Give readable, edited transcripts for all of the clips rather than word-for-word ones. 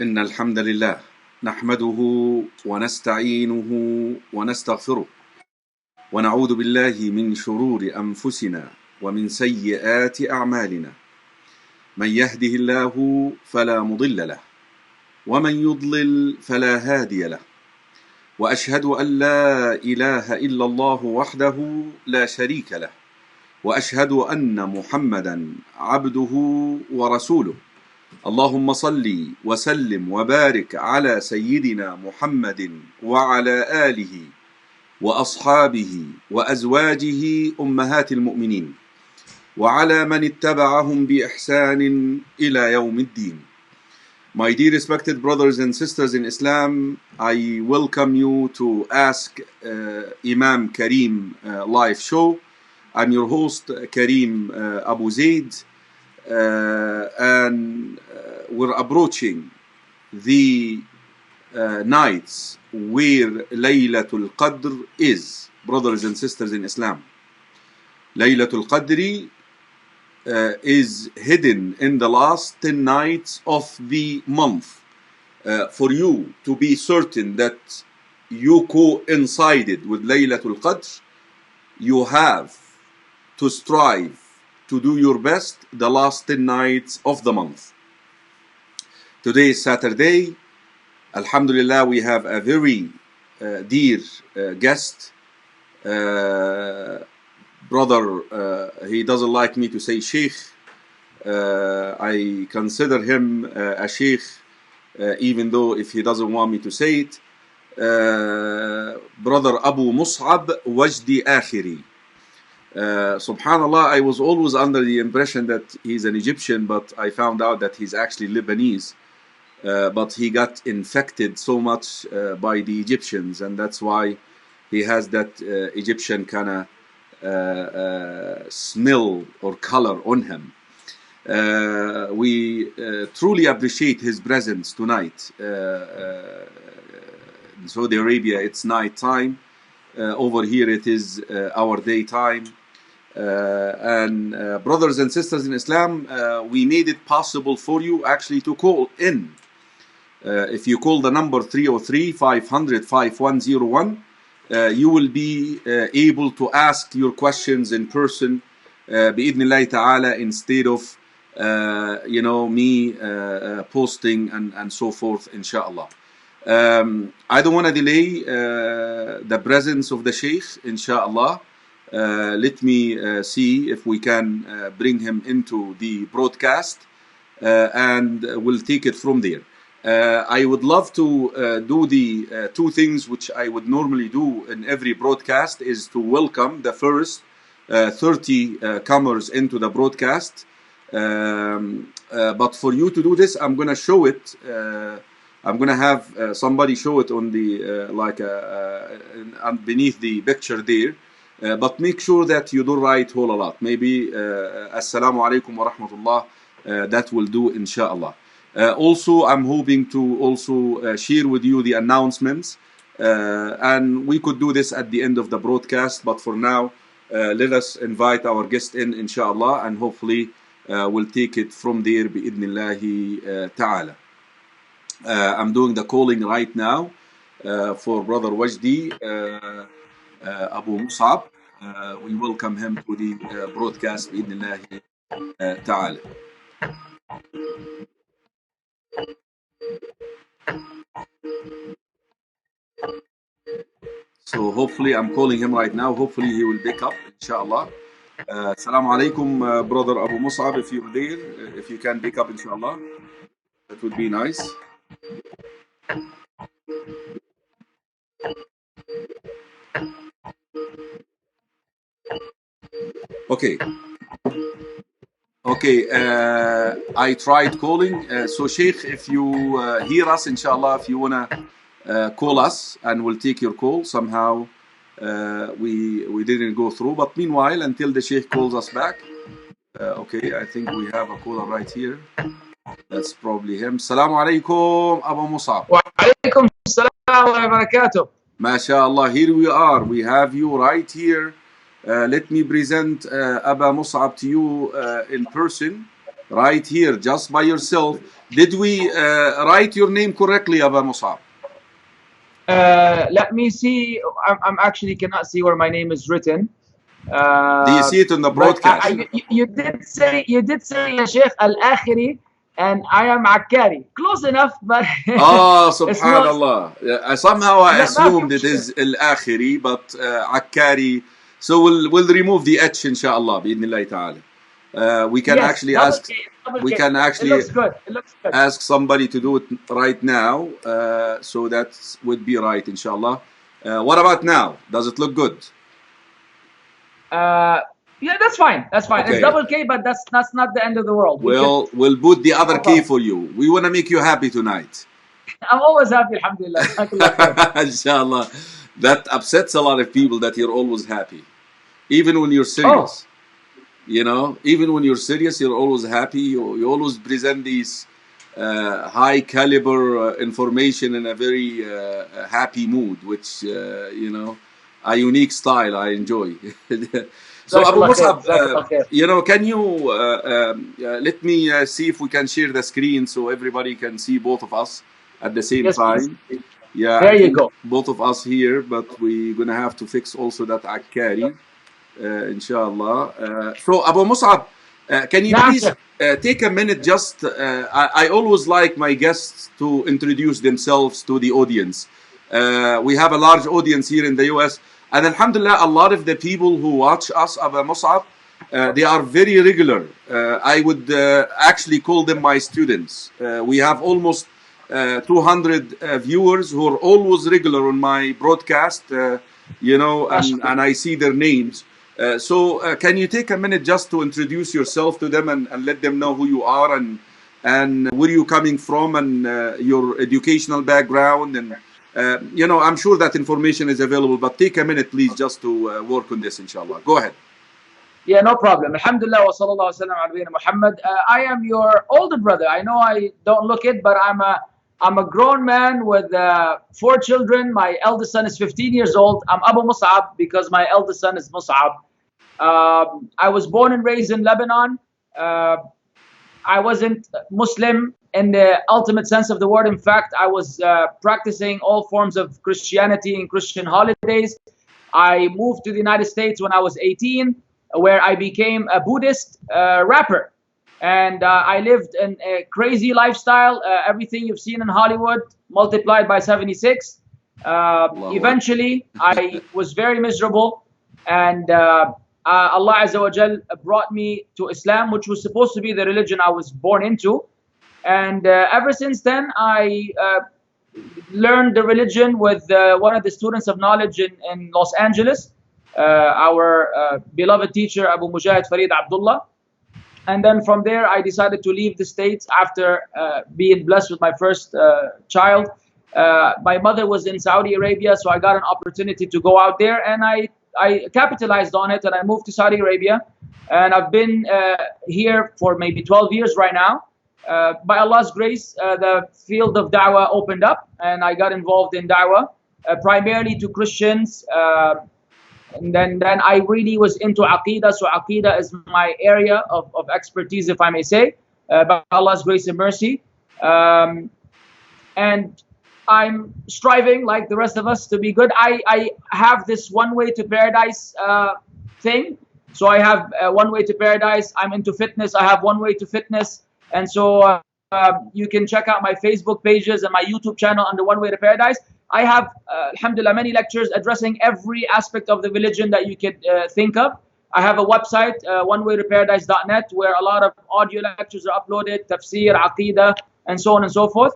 إن الحمد لله نحمده ونستعينه ونستغفره ونعوذ بالله من شرور أنفسنا ومن سيئات أعمالنا من يهده الله فلا مضل له ومن يضلل فلا هادي له وأشهد أن لا إله إلا الله وحده لا شريك له وأشهد أن محمدا عبده ورسوله اللهم صل وسلم وبارك على سيدنا محمد وعلى آله وأصحابه وأزواجه أمهات المؤمنين وعلى من اتبعهم بإحسان إلى يوم الدين. My dear respected brothers and sisters in Islam, I welcome you to Ask Imam Karim live show. I'm your host Karim AbuZaid, and we're approaching the nights where Laylatul Qadr is, brothers and sisters in Islam. Laylatul Qadr is hidden in the last 10 nights of the month. For you to be certain that you coincided with Laylatul Qadr, you have to strive to do your best the last 10 nights of the month. Today is Saturday. Alhamdulillah, we have a very dear guest. Brother, he doesn't like me to say Sheikh. I consider him a Sheikh, even though if he doesn't want me to say it. Brother Abu Mus'ab Wajdi Akhiri. Subhanallah, I was always under the impression that he's an Egyptian, but I found out that he's actually Lebanese. But he got infected so much by the Egyptians, and that's why he has that Egyptian kind of smell or color on him. We truly appreciate his presence tonight. In Saudi Arabia, it's night time. Over here, it is our daytime. And brothers and sisters in Islam, we made it possible for you actually to call in. If you call the number 303-500-5101, you will be able to ask your questions in person, bi'idhnillahi ta'ala, instead of me posting and so forth, inshallah. I don't want to delay the presence of the Sheikh, inshallah. Let me see if we can bring him into the broadcast, and we'll take it from there. I would love to do the two things which I would normally do in every broadcast, is to welcome the first 30 comers into the broadcast. But for you to do this, I'm going to show it. I'm going to have somebody show it on the beneath the picture there. But make sure that you do write whole a lot. Maybe Assalamu alaikum wa rahmatullah. That will do, inshallah. Also, I'm hoping to also share with you the announcements. And we could do this at the end of the broadcast. But for now, let us invite our guest in, inshallah. And hopefully, we'll take it from there, bi'idhnillahi ta'ala. I'm doing the calling right now for Brother Wajdi Abu Mus'ab. We welcome him to the broadcast bi'idhnillahi ta'ala. So hopefully I'm calling him right now. Hopefully he will pick up, inshallah. Assalamu alaikum, Brother Abu Mus'ab, if you're there. If you can pick up, inshallah, that would be nice. Okay. I tried calling. So Sheikh, if you hear us, inshallah, if you wanna call us, and we'll take your call. Somehow we didn't go through, but meanwhile, until the Sheikh calls us back. Okay, I think we have a caller right here. That's probably him. Assalamu alaikum, Abu Mus'ab. Wa alaikum assalam wa barakatuh. MashaAllah, here we are. We have you right here. Let me present Abu Mus'ab to you in person. right here, just by yourself. Did we write your name correctly, Abu Musab? Let me see. I'm actually cannot see where my name is written. Do you see it on the broadcast? You did say ya Sheikh Al-Akhiri, and I am Akkari. Close enough, but oh, subhanallah. Somehow I assumed it is Al-Akhiri, but Akkari. So we'll remove the H, inshallah, bi'idhnillahi ta'ala. We can actually ask. We can actually it looks good. Ask somebody to do it right now, so that would be right, inshallah. What about now? Does it look good? Yeah, that's fine. That's fine. Okay. It's double K, but that's not the end of the world. We'll put the other K for you. We want to make you happy tonight. I'm always happy, alhamdulillah. Inshallah. That upsets a lot of people that you're always happy, even when you're serious. You know, even when you're serious, you're always happy. You always present these high caliber information in a very happy mood, which you know, a unique style I enjoy. So Abu Musab, you know, can you let me see if we can share the screen so everybody can see both of us at the same time? Please. Yeah, there you go. Both of us here, but we're gonna have to fix also that Akkari. Inshallah. So Abu Musab, can you please take a minute? Just I always like my guests to introduce themselves to the audience. We have a large audience here in the US, and alhamdulillah, a lot of the people who watch us, Abu Musab, they are very regular. I would actually call them my students. We have almost 200 viewers who are always regular on my broadcast, you know, and I see their names. So can you take a minute just to introduce yourself to them and let them know who you are and where you're coming from and your educational background, and you know, I'm sure that information is available, but take a minute please just to work on this, inshallah. Go ahead. Yeah, no problem. Alhamdulillah wa sallallahu wa sallam ala Muhammad. I am your older brother. I know I don't look it, but I'm a grown man with 4 children. My eldest son is 15 years old. I'm Abu Musab because my eldest son is Musab. I was born and raised in Lebanon. I wasn't Muslim in the ultimate sense of the word. In fact, I was practicing all forms of Christianity and Christian holidays. I moved to the United States when I was 18, where I became a Buddhist rapper. And I lived in a crazy lifestyle, everything you've seen in Hollywood, multiplied by 76. Eventually, I was very miserable, and Allah Azza wa Jal brought me to Islam, which was supposed to be the religion I was born into. And ever since then, I learned the religion with one of the students of knowledge in Los Angeles, our beloved teacher, Abu Mujahid Farid Abdullah. And then from there, I decided to leave the States after being blessed with my first child. My mother was in Saudi Arabia, so I got an opportunity to go out there, and I capitalized on it, and I moved to Saudi Arabia. And I've been here for maybe 12 years right now. By Allah's grace, the field of da'wah opened up, and I got involved in da'wah, primarily to Christians. And then I really was into Aqidah. So Aqidah is my area of expertise, if I may say, by Allah's grace and mercy. And I'm striving, like the rest of us, to be good. I have this one way to paradise thing. So I have one way to paradise. I'm into fitness. I have one way to fitness. And so you can check out my Facebook pages and my YouTube channel under One Way to Paradise. I have, alhamdulillah, many lectures addressing every aspect of the religion that you could think of. I have a website, onewaytoparadise.net, where a lot of audio lectures are uploaded, tafsir, aqidah, and so on and so forth.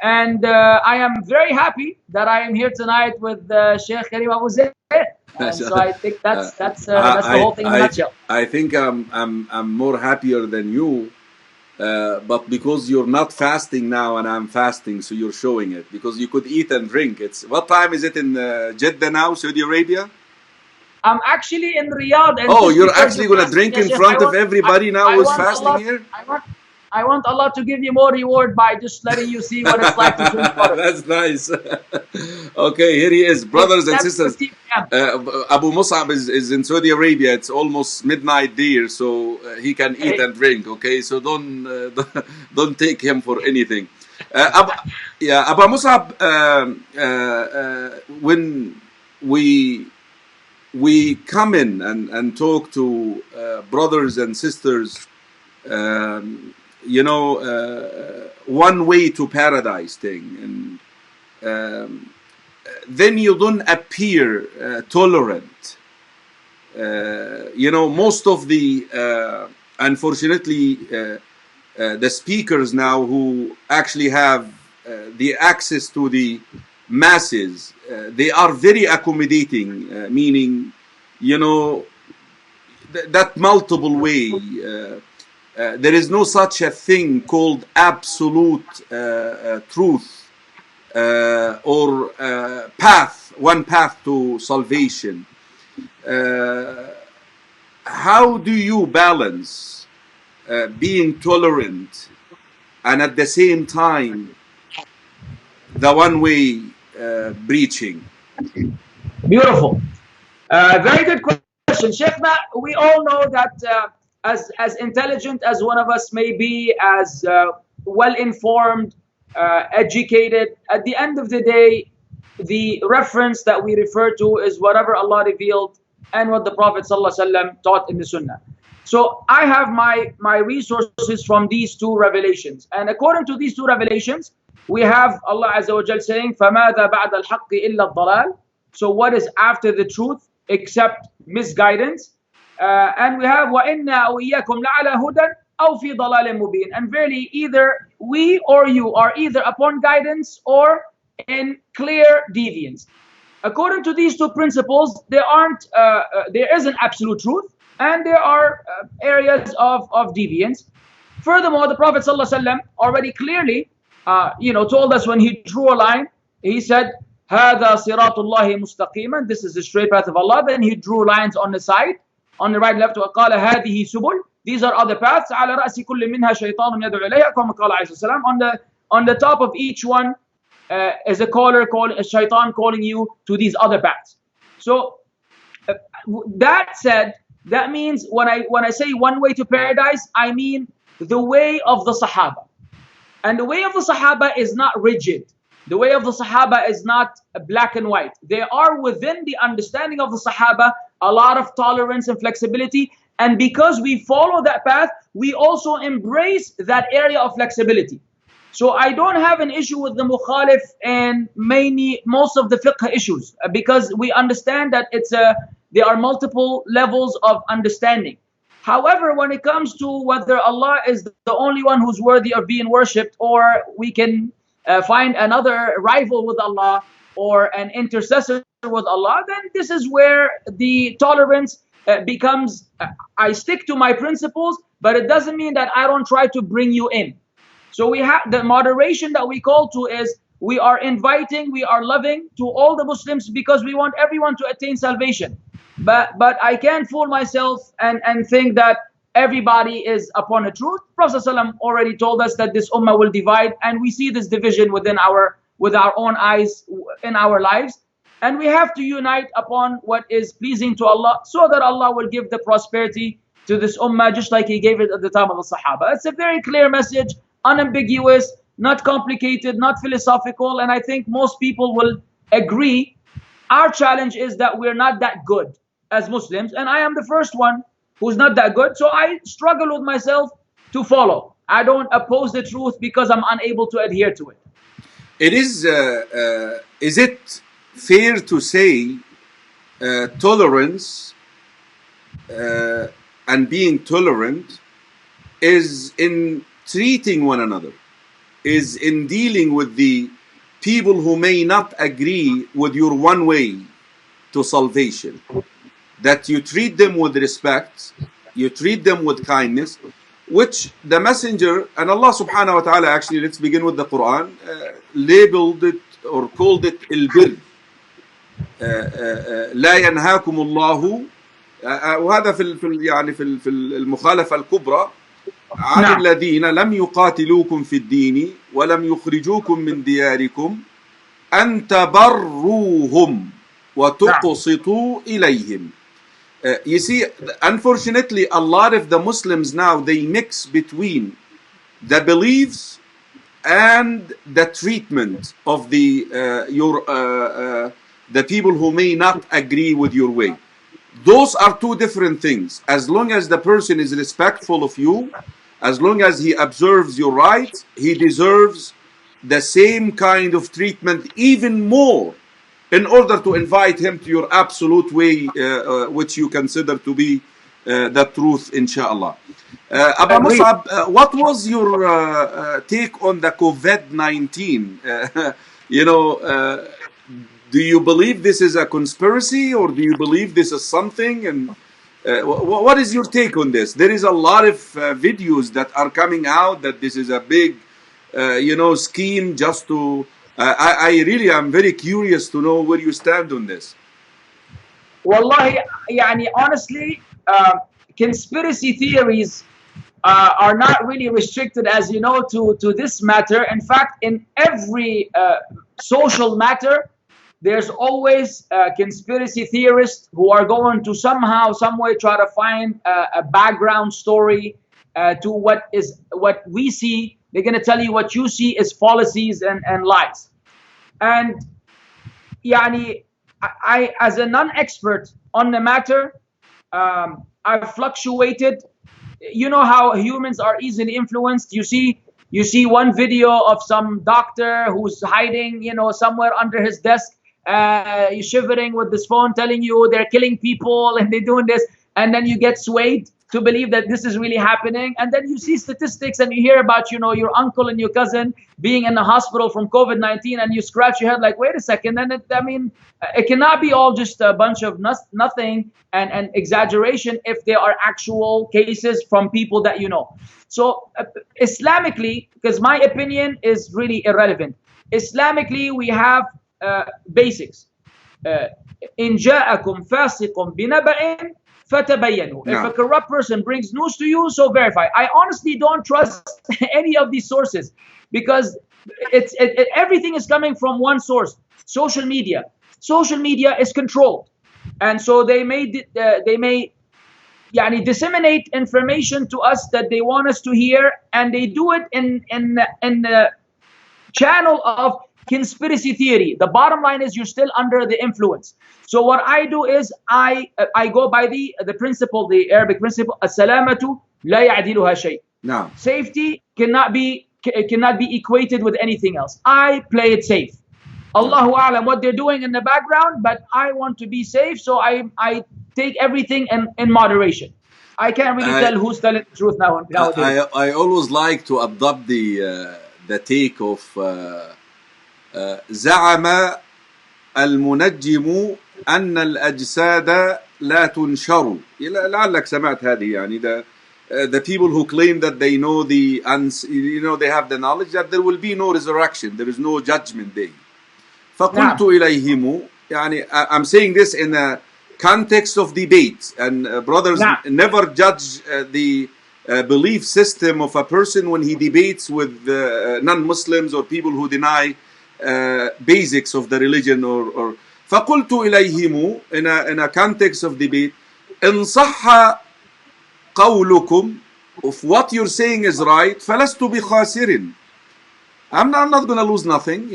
And I am very happy that I am here tonight with Sheikh Karim AbuZaid. So I think that's the whole thing in a nutshell. I think I'm more happier than you. But because you're not fasting now and I'm fasting, so you're showing it, because you could eat and drink. What time is it in Jeddah now, Saudi Arabia? I'm actually in Riyadh. And oh, you're actually going to drink in front of everybody now who's fasting here? I want Allah to give you more reward by just letting you see what it's like to drink water. That's nice. Okay, here he is, brothers and sisters. Abu Mus'ab is in Saudi Arabia. It's almost midnight there, so he can eat and drink. Okay, so don't take him for anything. Abu Mus'ab, when we come in and talk to brothers and sisters, one way to paradise thing, and then you don't appear tolerant. Most of the unfortunately the speakers now who actually have the access to the masses, they are very accommodating, meaning that multiple way. There is no such a thing called absolute truth or one path to salvation. How do you balance being tolerant and at the same time the one-way preaching? Beautiful. Very good question. Sheikhna, we all know that as intelligent as one of us may be, as well-informed, educated, at the end of the day, the reference that we refer to is whatever Allah revealed and what the Prophet ﷺ taught in the Sunnah. So I have my resources from these two revelations. And according to these two revelations, we have Allah Azza wa Jal saying, فَمَاذَا بَعْدَ الْحَقِّ إِلَّا الضَّلَالِ. So what is after the truth except misguidance? And we have وَإِنَّا وَإِيَّاكُمْ لَعَلَى هُدًى أَوْ فِي ضَلَالٍ مُبِينٍ. And verily, either we or you are either upon guidance or in clear deviance. According to these two principles, there isn't absolute truth, and there are areas of deviance. Furthermore, the Prophet ﷺ already clearly told us when he drew a line, he said, هَذَا صِرَاطُ اللَّهِ مُسْتَقِيمًا. This is the straight path of Allah. Then he drew lines on the side, on the right, left. وَقَالَ هَذِهِ سُبُلٌ. These are other paths. عَلَى رَأْسِ كُلِّ مِنْهَا شَيْطَانٌ يَدْعُو إِلَيْهَا كَمَا قَالَ عَلَيْهِ السَّلَامُ. On the top of each one is a shaitan calling you to these other paths. So that said, that means when I say one way to paradise, I mean the way of the Sahaba. And the way of the Sahaba is not rigid. The way of the Sahaba is not black and white. There are within the understanding of the Sahaba a lot of tolerance and flexibility. And because we follow that path, we also embrace that area of flexibility. So I don't have an issue with the mukhalif and most of the fiqh issues, because we understand that there are multiple levels of understanding. However, when it comes to whether Allah is the only one who's worthy of being worshipped, or we can find another rival with Allah or an intercessor with Allah, then this is where the tolerance becomes, I stick to my principles, but it doesn't mean that I don't try to bring you in. So we have the moderation that we call to is we are inviting, we are loving to all the Muslims because we want everyone to attain salvation. But I can't fool myself and think that everybody is upon the truth. Prophet ﷺ already told us that this ummah will divide, and we see this division with our own eyes in our lives. And we have to unite upon what is pleasing to Allah, so that Allah will give the prosperity to this ummah, just like He gave it at the time of the Sahaba. It's a very clear message, unambiguous, not complicated, not philosophical, and I think most people will agree. Our challenge is that we're not that good as Muslims, and I am the first one who's not that good, so I struggle with myself to follow. I don't oppose the truth because I'm unable to adhere to it. It is it fair to say tolerance and being tolerant is in treating one another, is in dealing with the people who may not agree with your one way to salvation, that you treat them with respect, you treat them with kindness, which the messenger and Allah subhanahu wa ta'ala, actually, let's begin with the Quran, labeled it or called it البر. لا ينهاكم الله، وهذا في المخالفة الكبرى. عن نعم. الذين لم يقاتلوكم في الدين ولم يخرجوكم من دياركم أن تبروهم وتقسطوا إليهم. You see, unfortunately, a lot of the Muslims now, they mix between the beliefs and the treatment of the people who may not agree with your way. Those are two different things. As long as the person is respectful of you, as long as he observes your rights, he deserves the same kind of treatment, even more, in order to invite him to your absolute way, which you consider to be the truth, inshallah. Abu Musab, what was your take on the COVID-19? Do you believe this is a conspiracy, or do you believe this is something? And what is your take on this? There is a lot of videos that are coming out that this is a big, scheme just to. I really am very curious to know where you stand on this. Wallahi, honestly, conspiracy theories are not really restricted, as you know, to this matter. In fact, in every social matter, there's always conspiracy theorists who are going to somehow, some way try to find a background story to what we see. They're going to tell you what you see is fallacies and lies. And I, as a non-expert on the matter, I've fluctuated. You know how humans are easily influenced. You see one video of some doctor who's hiding, somewhere under his desk, shivering with this phone, telling you they're killing people and they're doing this, and then you get swayed to believe that this is really happening. And then you see statistics and you hear about, your uncle and your cousin being in the hospital from COVID-19, and you scratch your head like, wait a second. And it cannot be all just a bunch of nothing and exaggeration if there are actual cases from people that you know. So Islamically, because my opinion is really irrelevant, Islamically we have basics. إن جاءكم فاسق بنبأ فتبينوا. If a corrupt person brings news to you, so verify. I honestly don't trust any of these sources, because everything is coming from one source. Social media. Social media is controlled, and so they may disseminate information to us that they want us to hear, and they do it in the channel of conspiracy theory. The bottom line is you're still under the influence. So what I do is I go by the principle, the Arabic principle, as-salamatu la ya'diluha shay. No. Safety cannot be equated with anything else. I play it safe. Allahu a'lam what they're doing in the background, but I want to be safe, so I take everything in moderation. I can't really tell who's telling the truth nowadays. I always like to adopt the take of زعم المنجم أن الأجساد لا تنشر. لعلك سمعت هذه. The people who claim that they know they have the knowledge that there will be no resurrection, there is no judgment day. فقلت إليهم, I'm saying this in a context of debate, and brothers never judge the belief system of a person when he debates with non-Muslims or people who deny basics of the religion. Or فقلت إليهم in a context of debate, إن صح قولكم, if what you're saying is right, فلست بخاسر. I'm not going to lose nothing.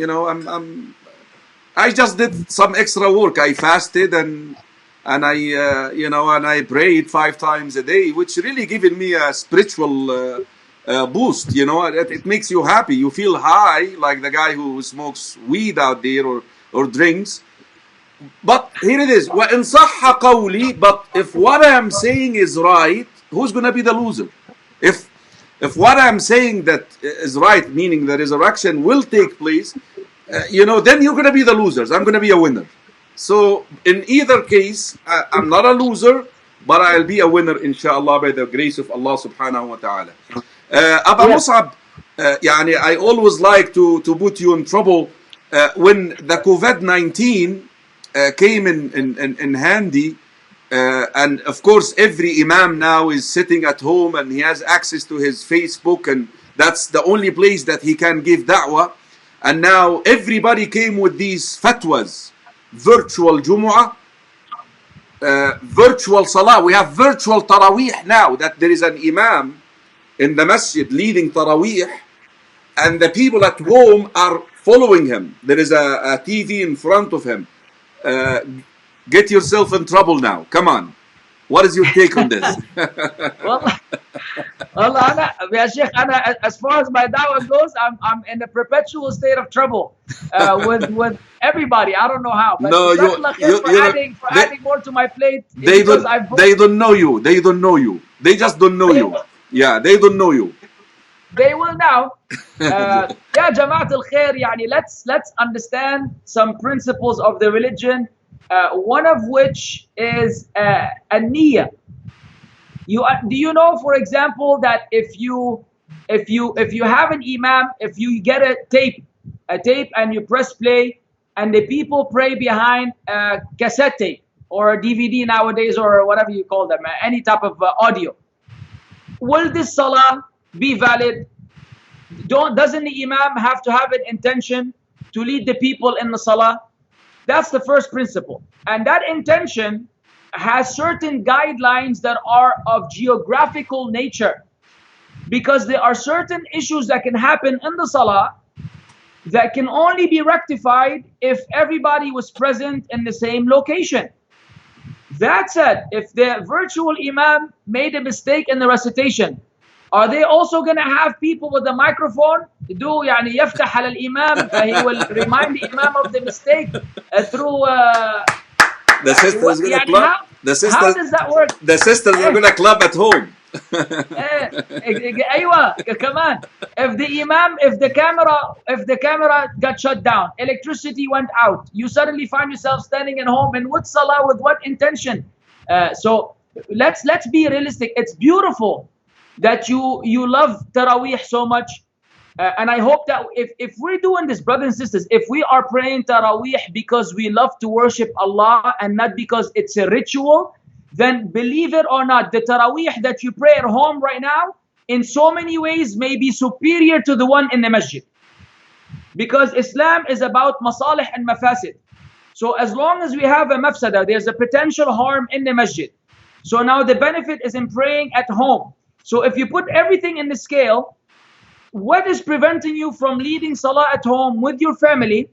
I just did some extra work. I fasted and I prayed 5 times a day, which really given me a spiritual boost. It makes you happy. You feel high, like the guy who smokes weed out there or drinks. But here it is. وَإِن صَحَّ قَوْلِي, but if what I'm saying is right, who's going to be the loser? If what I'm saying that is right, meaning the resurrection will take place, then you're going to be the losers. I'm going to be a winner. So in either case, I'm not a loser, but I'll be a winner, inshallah, by the grace of Allah subhanahu wa ta'ala. Abu Musab, I always like to put you in trouble. When the COVID-19 came in handy, And of course, every Imam now is sitting at home and he has access to his Facebook, and that's the only place that he can give da'wah. And now everybody came with these fatwas, virtual Jumu'ah, virtual Salah. We have virtual Taraweeh now, that there is an Imam in the masjid leading Taraweeh, and the people at home are following him. There is a TV in front of him. Get yourself in trouble now. Come on. What is your take on this? والله يا شيخ أنا as far as my da'wah goes, I'm in a perpetual state of trouble with everybody. I don't know how. But no, for adding more to my plate. They don't know you. They don't know you. They just don't know you. Yeah, they don't know you. They will now. Yeah, Jama'at al-Khair, يعني let's understand some principles of the religion. One of which is a niyyah. Do you know, for example, that if you have an imam, if you get a tape and you press play, and the people pray behind a cassette tape or a DVD nowadays, or whatever you call them, any type of audio, will this salah be valid? Doesn't the imam have to have an intention to lead the people in the salah? That's the first principle. And that intention has certain guidelines that are of geographical nature, because there are certain issues that can happen in the salah that can only be rectified if everybody was present in the same location. That said, if the virtual imam made a mistake in the recitation, are they also going to have people with a microphone do يعني يفتح على الإمام, he will remind the imam of the mistake through the sisters are going to clap. How does that work? The sisters are going to clap at home. أيوة كمان. If the camera got shut down, electricity went out, you suddenly find yourself standing at home, and what salah, with what intention? So let's be realistic. It's beautiful that you love Taraweeh so much, and I hope that if we're doing this, brothers and sisters, if we are praying Taraweeh because we love to worship Allah and not because it's a ritual, then believe it or not, the Taraweeh that you pray at home right now, in so many ways may be superior to the one in the masjid. Because Islam is about masalih and mafasid. So as long as we have a mafsada, there's a potential harm in the masjid. So now the benefit is in praying at home. So if you put everything in the scale, what is preventing you from leading salah at home with your family,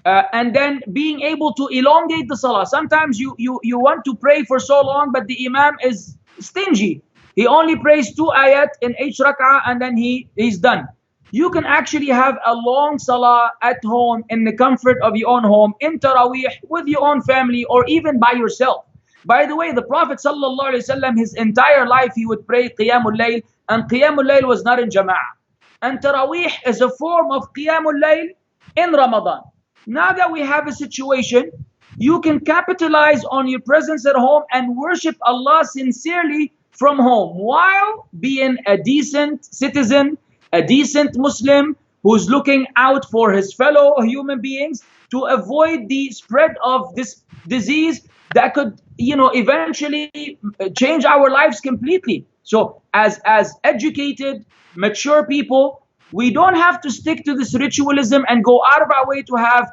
and then being able to elongate the salah? Sometimes you want to pray for so long, but the imam is stingy. He only prays 2 ayat in each rak'ah, and then he's done. You can actually have a long salah at home in the comfort of your own home, in Taraweeh, with your own family, or even by yourself. By the way, the Prophet ﷺ, his entire life, he would pray Qiyamul Layl, and Qiyamul Layl was not in Jama'ah. And Taraweeh is a form of Qiyamul Layl in Ramadan. Now that we have a situation, you can capitalize on your presence at home and worship Allah sincerely from home, while being a decent citizen, a decent Muslim who's looking out for his fellow human beings to avoid the spread of this disease that could, eventually change our lives completely. So as educated, mature people, we don't have to stick to this ritualism and go out of our way to have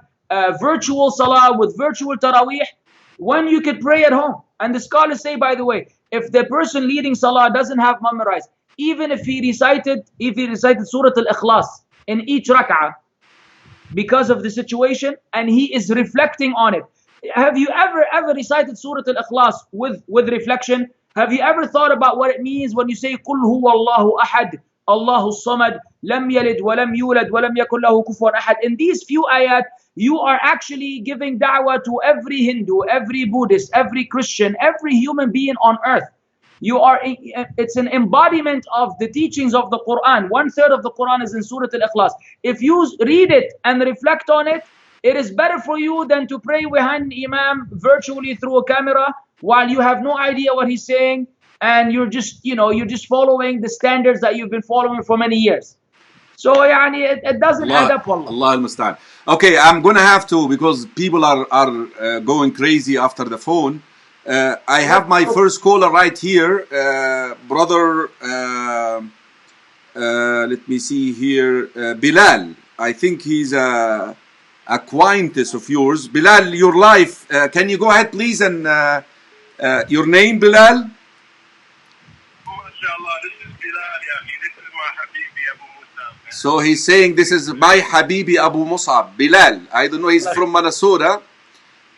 virtual salah with virtual Taraweeh when you could pray at home. And the scholars say, by the way, if the person leading salah doesn't have memorized, even if he recited Surah Al-Ikhlas in each rak'ah, because of the situation, and he is reflecting on it. Have you ever recited Surah Al-Ikhlas with reflection? Have you ever thought about what it means when you say قُلْ هُوَ اللَّهُ أَحَدٌ اللَّهُ الصَّمَدُ لَمْ يَلِدْ وَلَمْ يُولَدْ وَلَمْ يَكُنْ لَهُ كُفُوًا أَحَدٌ? In these few ayat, you are actually giving da'wah to every Hindu, every Buddhist, every Christian, every human being on earth. It's an embodiment of the teachings of the Quran. 1/3 of the Quran is in Surah Al-Ikhlas. If you read it and reflect on it, it is better for you than to pray behind the Imam virtually through a camera while you have no idea what he's saying, and you're just following the standards that you've been following for many years. So it doesn't add up. Allah al-Musta'an. Okay, I'm gonna have to, because people are going crazy after the phone. I have my first caller right here, brother. Let me see here, Bilal. I think he's a acquaintance of yours. Bilal, your life. Can you go ahead, please, and your name, Bilal? So he's saying this is my Habibi Abu Musab. Bilal, I don't know, he's from Minnesota.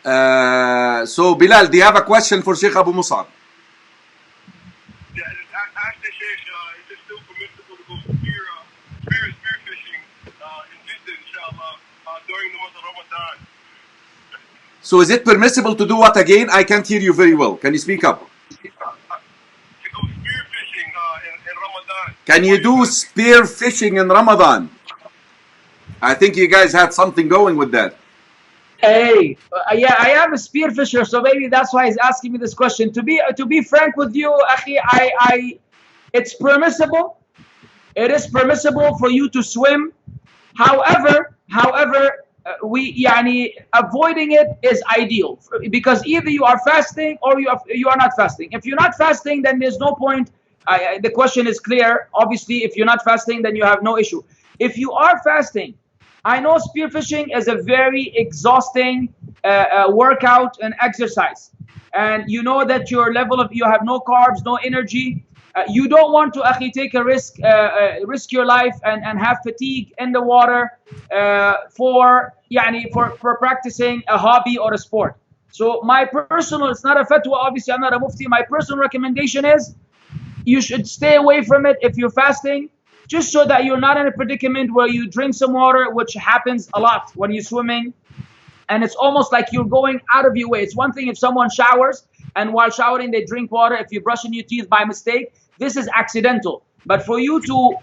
So Bilal, do you have a question for Sheikh Abu Musab? Yeah, ask the Sheikh, is it still permissible to go spear fishing in Jeddah, inshallah, during the month of Ramadan? So is it permissible to do what again? I can't hear you very well. Can you speak up? To go spear fishing in Ramadan. Can you do spear fishing in Ramadan? I think you guys had something going with that. Hey, yeah, I am a spear fisher, so maybe that's why he's asking me this question. To be frank with you, Akhi, it's permissible. It is permissible for you to swim. However, avoiding it is ideal, because either you are fasting or you are not fasting. If you're not fasting, then there's no point. The question is clear. Obviously, if you're not fasting, then you have no issue. If you are fasting, I know spearfishing is a very exhausting workout and exercise, and you know that you have no carbs, no energy. You don't want to actually take a risk your life and have fatigue in the water for practicing a hobby or a sport. So my personal, it's not a fatwa, obviously I'm not a mufti. My personal recommendation is you should stay away from it if you're fasting, just so that you're not in a predicament where you drink some water, which happens a lot when you're swimming. And it's almost like you're going out of your way. It's one thing if someone showers and while showering they drink water. If you're brushing your teeth by mistake, this is accidental. But for you to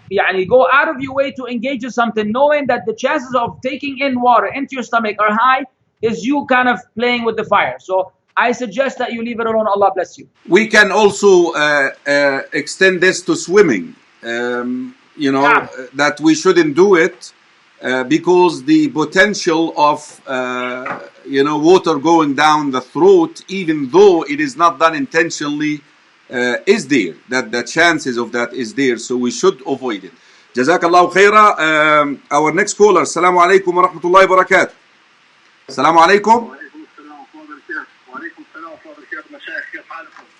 go out of your way to engage in something, knowing that the chances of taking in water into your stomach are high, is you kind of playing with the fire. So I suggest that you leave it alone. Allah bless you. We can also extend this to swimming. That we shouldn't do it because the potential of water going down the throat, even though it is not done intentionally, is there. That the chances of that is there, so we should avoid it. Jazakallahu khaira. Our next caller. Assalamu alaikum wa rahmatullahi wa barakatuh. Assalamu alaikum.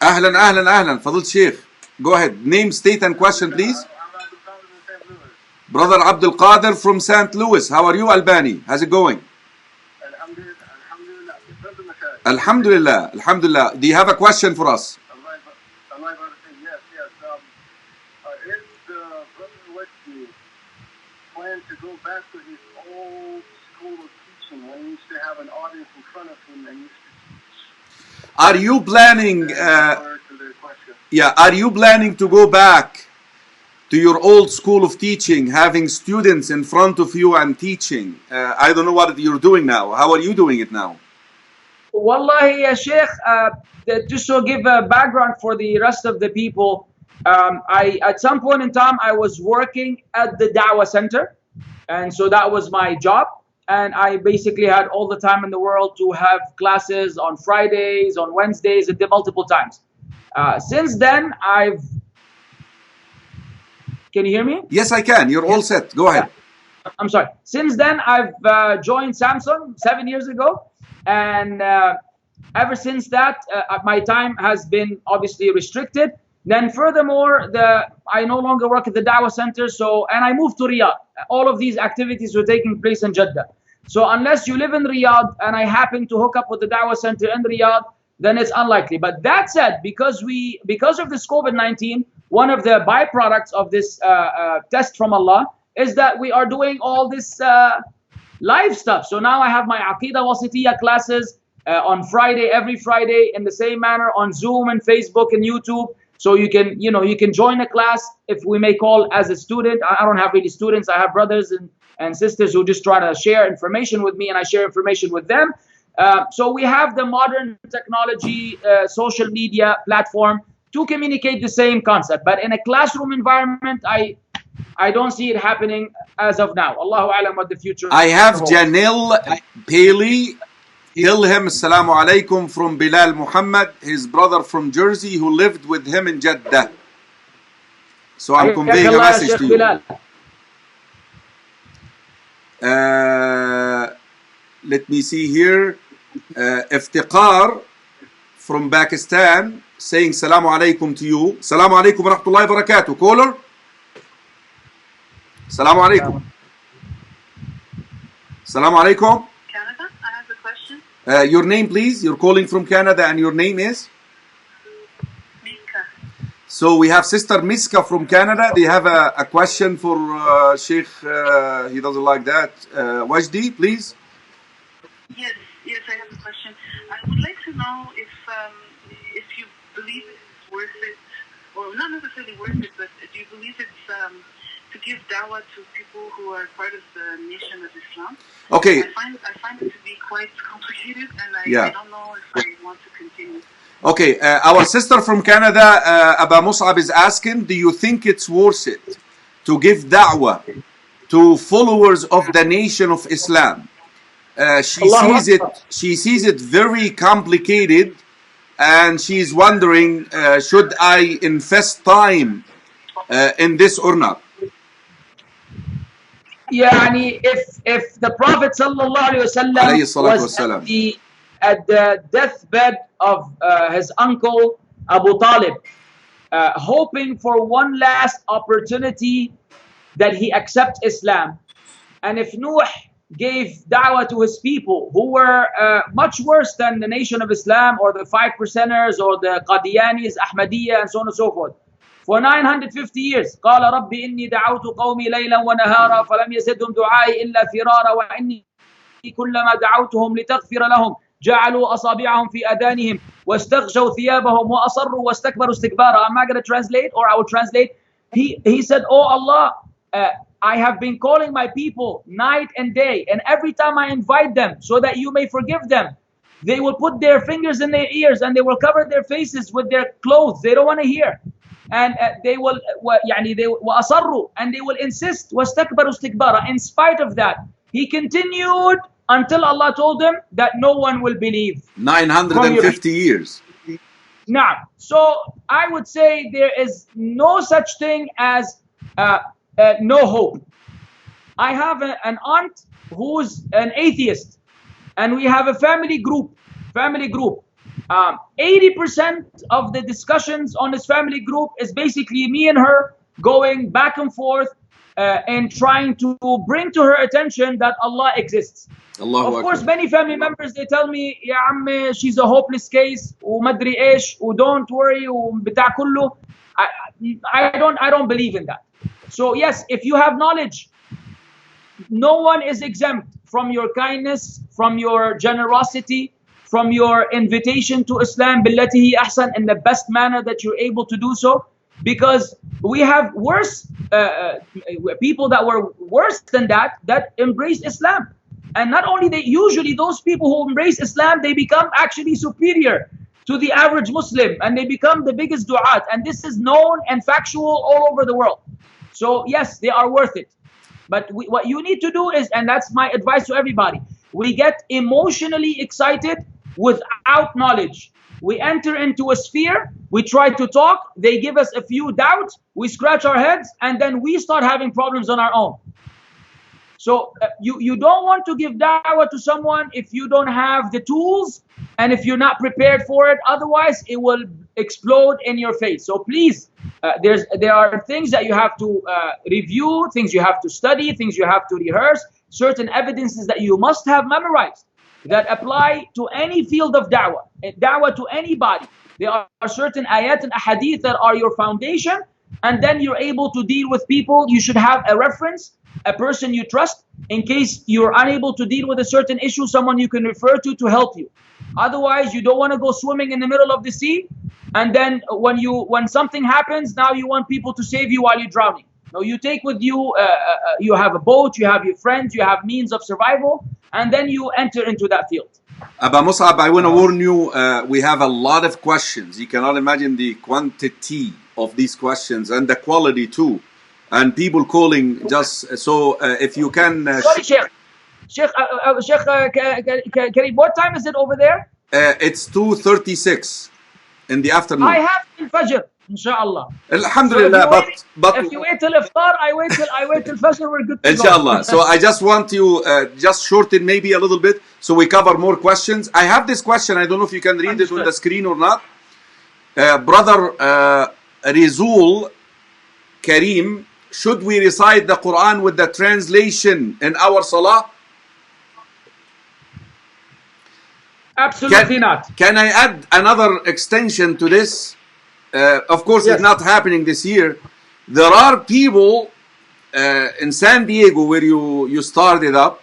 Ahlan. Fadil Sheikh. Go ahead. Name, state and question, please. Brother Abdul Qadir from St. Louis. How are you, Albani? How's it going? Alhamdulillah. Do you have a question for us? Yes. Is the brother Westy plan to go back to his old school of teaching when he used to have an audience in front of him and used to teach? Are you planning? Are you planning to go back to your old school of teaching, having students in front of you and teaching? I don't know what you're doing now. How are you doing it now? Wallahi, ya Sheikh, just to give a background for the rest of the people, at some point in time, I was working at the Dowa center. And so that was my job. And I basically had all the time in the world to have classes on Fridays, on Wednesdays, and multiple times. Since then, Can you hear me? Yes, I can. You're all set. Go ahead. I'm sorry. Since then, I've joined Samsung 7 years ago. And ever since that, my time has been obviously restricted. Then furthermore, I no longer work at the Dawah Center. And I moved to Riyadh. All of these activities were taking place in Jeddah. So unless you live in Riyadh and I happen to hook up with the Dawah Center in Riyadh, then it's unlikely. But that said, because of this COVID-19, one of the byproducts of this test from Allah is that we are doing all this live stuff. So now I have my Aqidah Wasitiyah classes on Friday, every Friday, in the same manner on Zoom and Facebook and YouTube. So you can join a class, if we may call, as a student. I don't have really students. I have brothers and sisters who just try to share information with me, and I share information with them. So we have the modern technology, social media platform to communicate the same concept. But in a classroom environment, I don't see it happening as of now. Allahu A'lam what the future I have holds. Janelle Paley Tell him Assalamu alaikum from Bilal Muhammad, his brother from Jersey who lived with him in Jeddah. So I'm conveying a message to you. Let me see here. Iftiqar from Pakistan saying Salamu alaikum to you. Salamu alaikum wa rahmatullahi wa barakatuh. Caller. Salamu alaikum. Salamu alaikum. Canada, I have a question. Your name, please. You're calling from Canada, and your name is? Miska. So we have Sister Miska from Canada. They have a question for Sheikh. He doesn't like that. Wajdi, please. Yes, I have a question. I would like to know if you believe it's worth it, or not necessarily worth it, but do you believe it's to give dawah to people who are part of the nation of Islam? Okay. I find it to be quite complicated, and I don't know if I want to continue. Okay, our sister from Canada, Aba Mus'ab, is asking, do you think it's worth it to give da'wah to followers of the nation of Islam? She sees it very complicated, and she's wondering, should I invest time in this or not? يعني if the Prophet sallallahu alaihi wasallam was at the deathbed of his uncle Abu Talib, hoping for one last opportunity that he accept Islam, and if Nuh gave da'wah to his people who were much worse than the nation of Islam or the 5%ers or the Qadianis, Ahmadiyya, and so on and so forth, for 950 years. قال رب إني دعوت قومي ليلا ونهارا فلم يزدهم دعائي إلا فرارا وإني كلما دعوتهم لتغفر لهم جعلوا أصابعهم في أذانهم واستغشوا ثيابهم وأصروا واستكبروا استكبارا. I'm not going to translate, or I will translate. He said, oh Allah, I have been calling my people night and day, and every time I invite them so that you may forgive them, they will put their fingers in their ears and they will cover their faces with their clothes. They don't want to hear. And they will وَأَصَرُّوا, and they will insist وَاسْتَكْبَرُوا اسْتِكْبَارًا. In spite of that, he continued until Allah told him that no one will believe. 950 years. Now, so I would say there is no such thing as no hope. I have an aunt who's an atheist, and we have a family group. 80% of the discussions on this family group is basically me and her going back and forth and trying to bring to her attention that Allah exists. Of course, many family members, they tell me, Ya Amme, she's a hopeless case, ومدري إيش, don't worry, وبتاع كله. I don't believe in that. So yes, if you have knowledge, no one is exempt from your kindness, from your generosity, from your invitation to Islam billatihi ahsan, in the best manner that you're able to do so, because we have worse people that were worse than that embraced Islam. And not only they, usually those people who embrace Islam, they become actually superior to the average Muslim, and they become the biggest du'at, and this is known and factual all over the world. So yes, they are worth it. But what you need to do is, and that's my advice to everybody, we get emotionally excited without knowledge. We enter into a sphere, we try to talk, they give us a few doubts, we scratch our heads, and then we start having problems on our own. So you don't want to give da'wah to someone if you don't have the tools and if you're not prepared for it. Otherwise, it will explode in your face. So please, there are things that you have to review, things you have to study, things you have to rehearse, certain evidences that you must have memorized that apply to any field of da'wah to anybody. There are certain ayat and ahadith that are your foundation, and then you're able to deal with people. You should have a reference, a person you trust, in case you're unable to deal with a certain issue, someone you can refer to help you. Otherwise, you don't want to go swimming in the middle of the sea, and then when something happens, now you want people to save you while you're drowning. No, you take with you, you have a boat, you have your friends, you have means of survival, and then you enter into that field. Aba Mus'ab, I want to warn you, we have a lot of questions. You cannot imagine the quantity of these questions and the quality too. And people calling just, so if you can... Sorry, Sheikh. Karim, what time is it over there? It's 2:36 in the afternoon. I have Fajr, inshallah. Alhamdulillah, but if you wait till iftar, I wait till Fajr, we're good to inshallah. go. So I just want you just shorten maybe a little bit so we cover more questions. I have this question. I don't know if you can read it on the screen or not. Brother Rizul Karim, should we recite the Quran with the translation in our Salah? Absolutely not. Can I add another extension to this? Of course, Yes. It's not happening this year. There are people in San Diego where you started up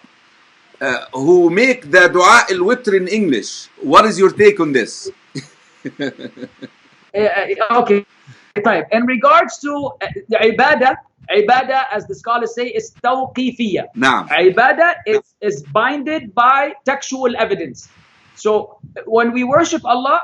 who make the dua al-witr in English. What is your take on this? Okay. In regards to the ibadah, as the scholars say, is tawqifiyya. Naam. Ibadah is binded by textual evidence. So when we worship Allah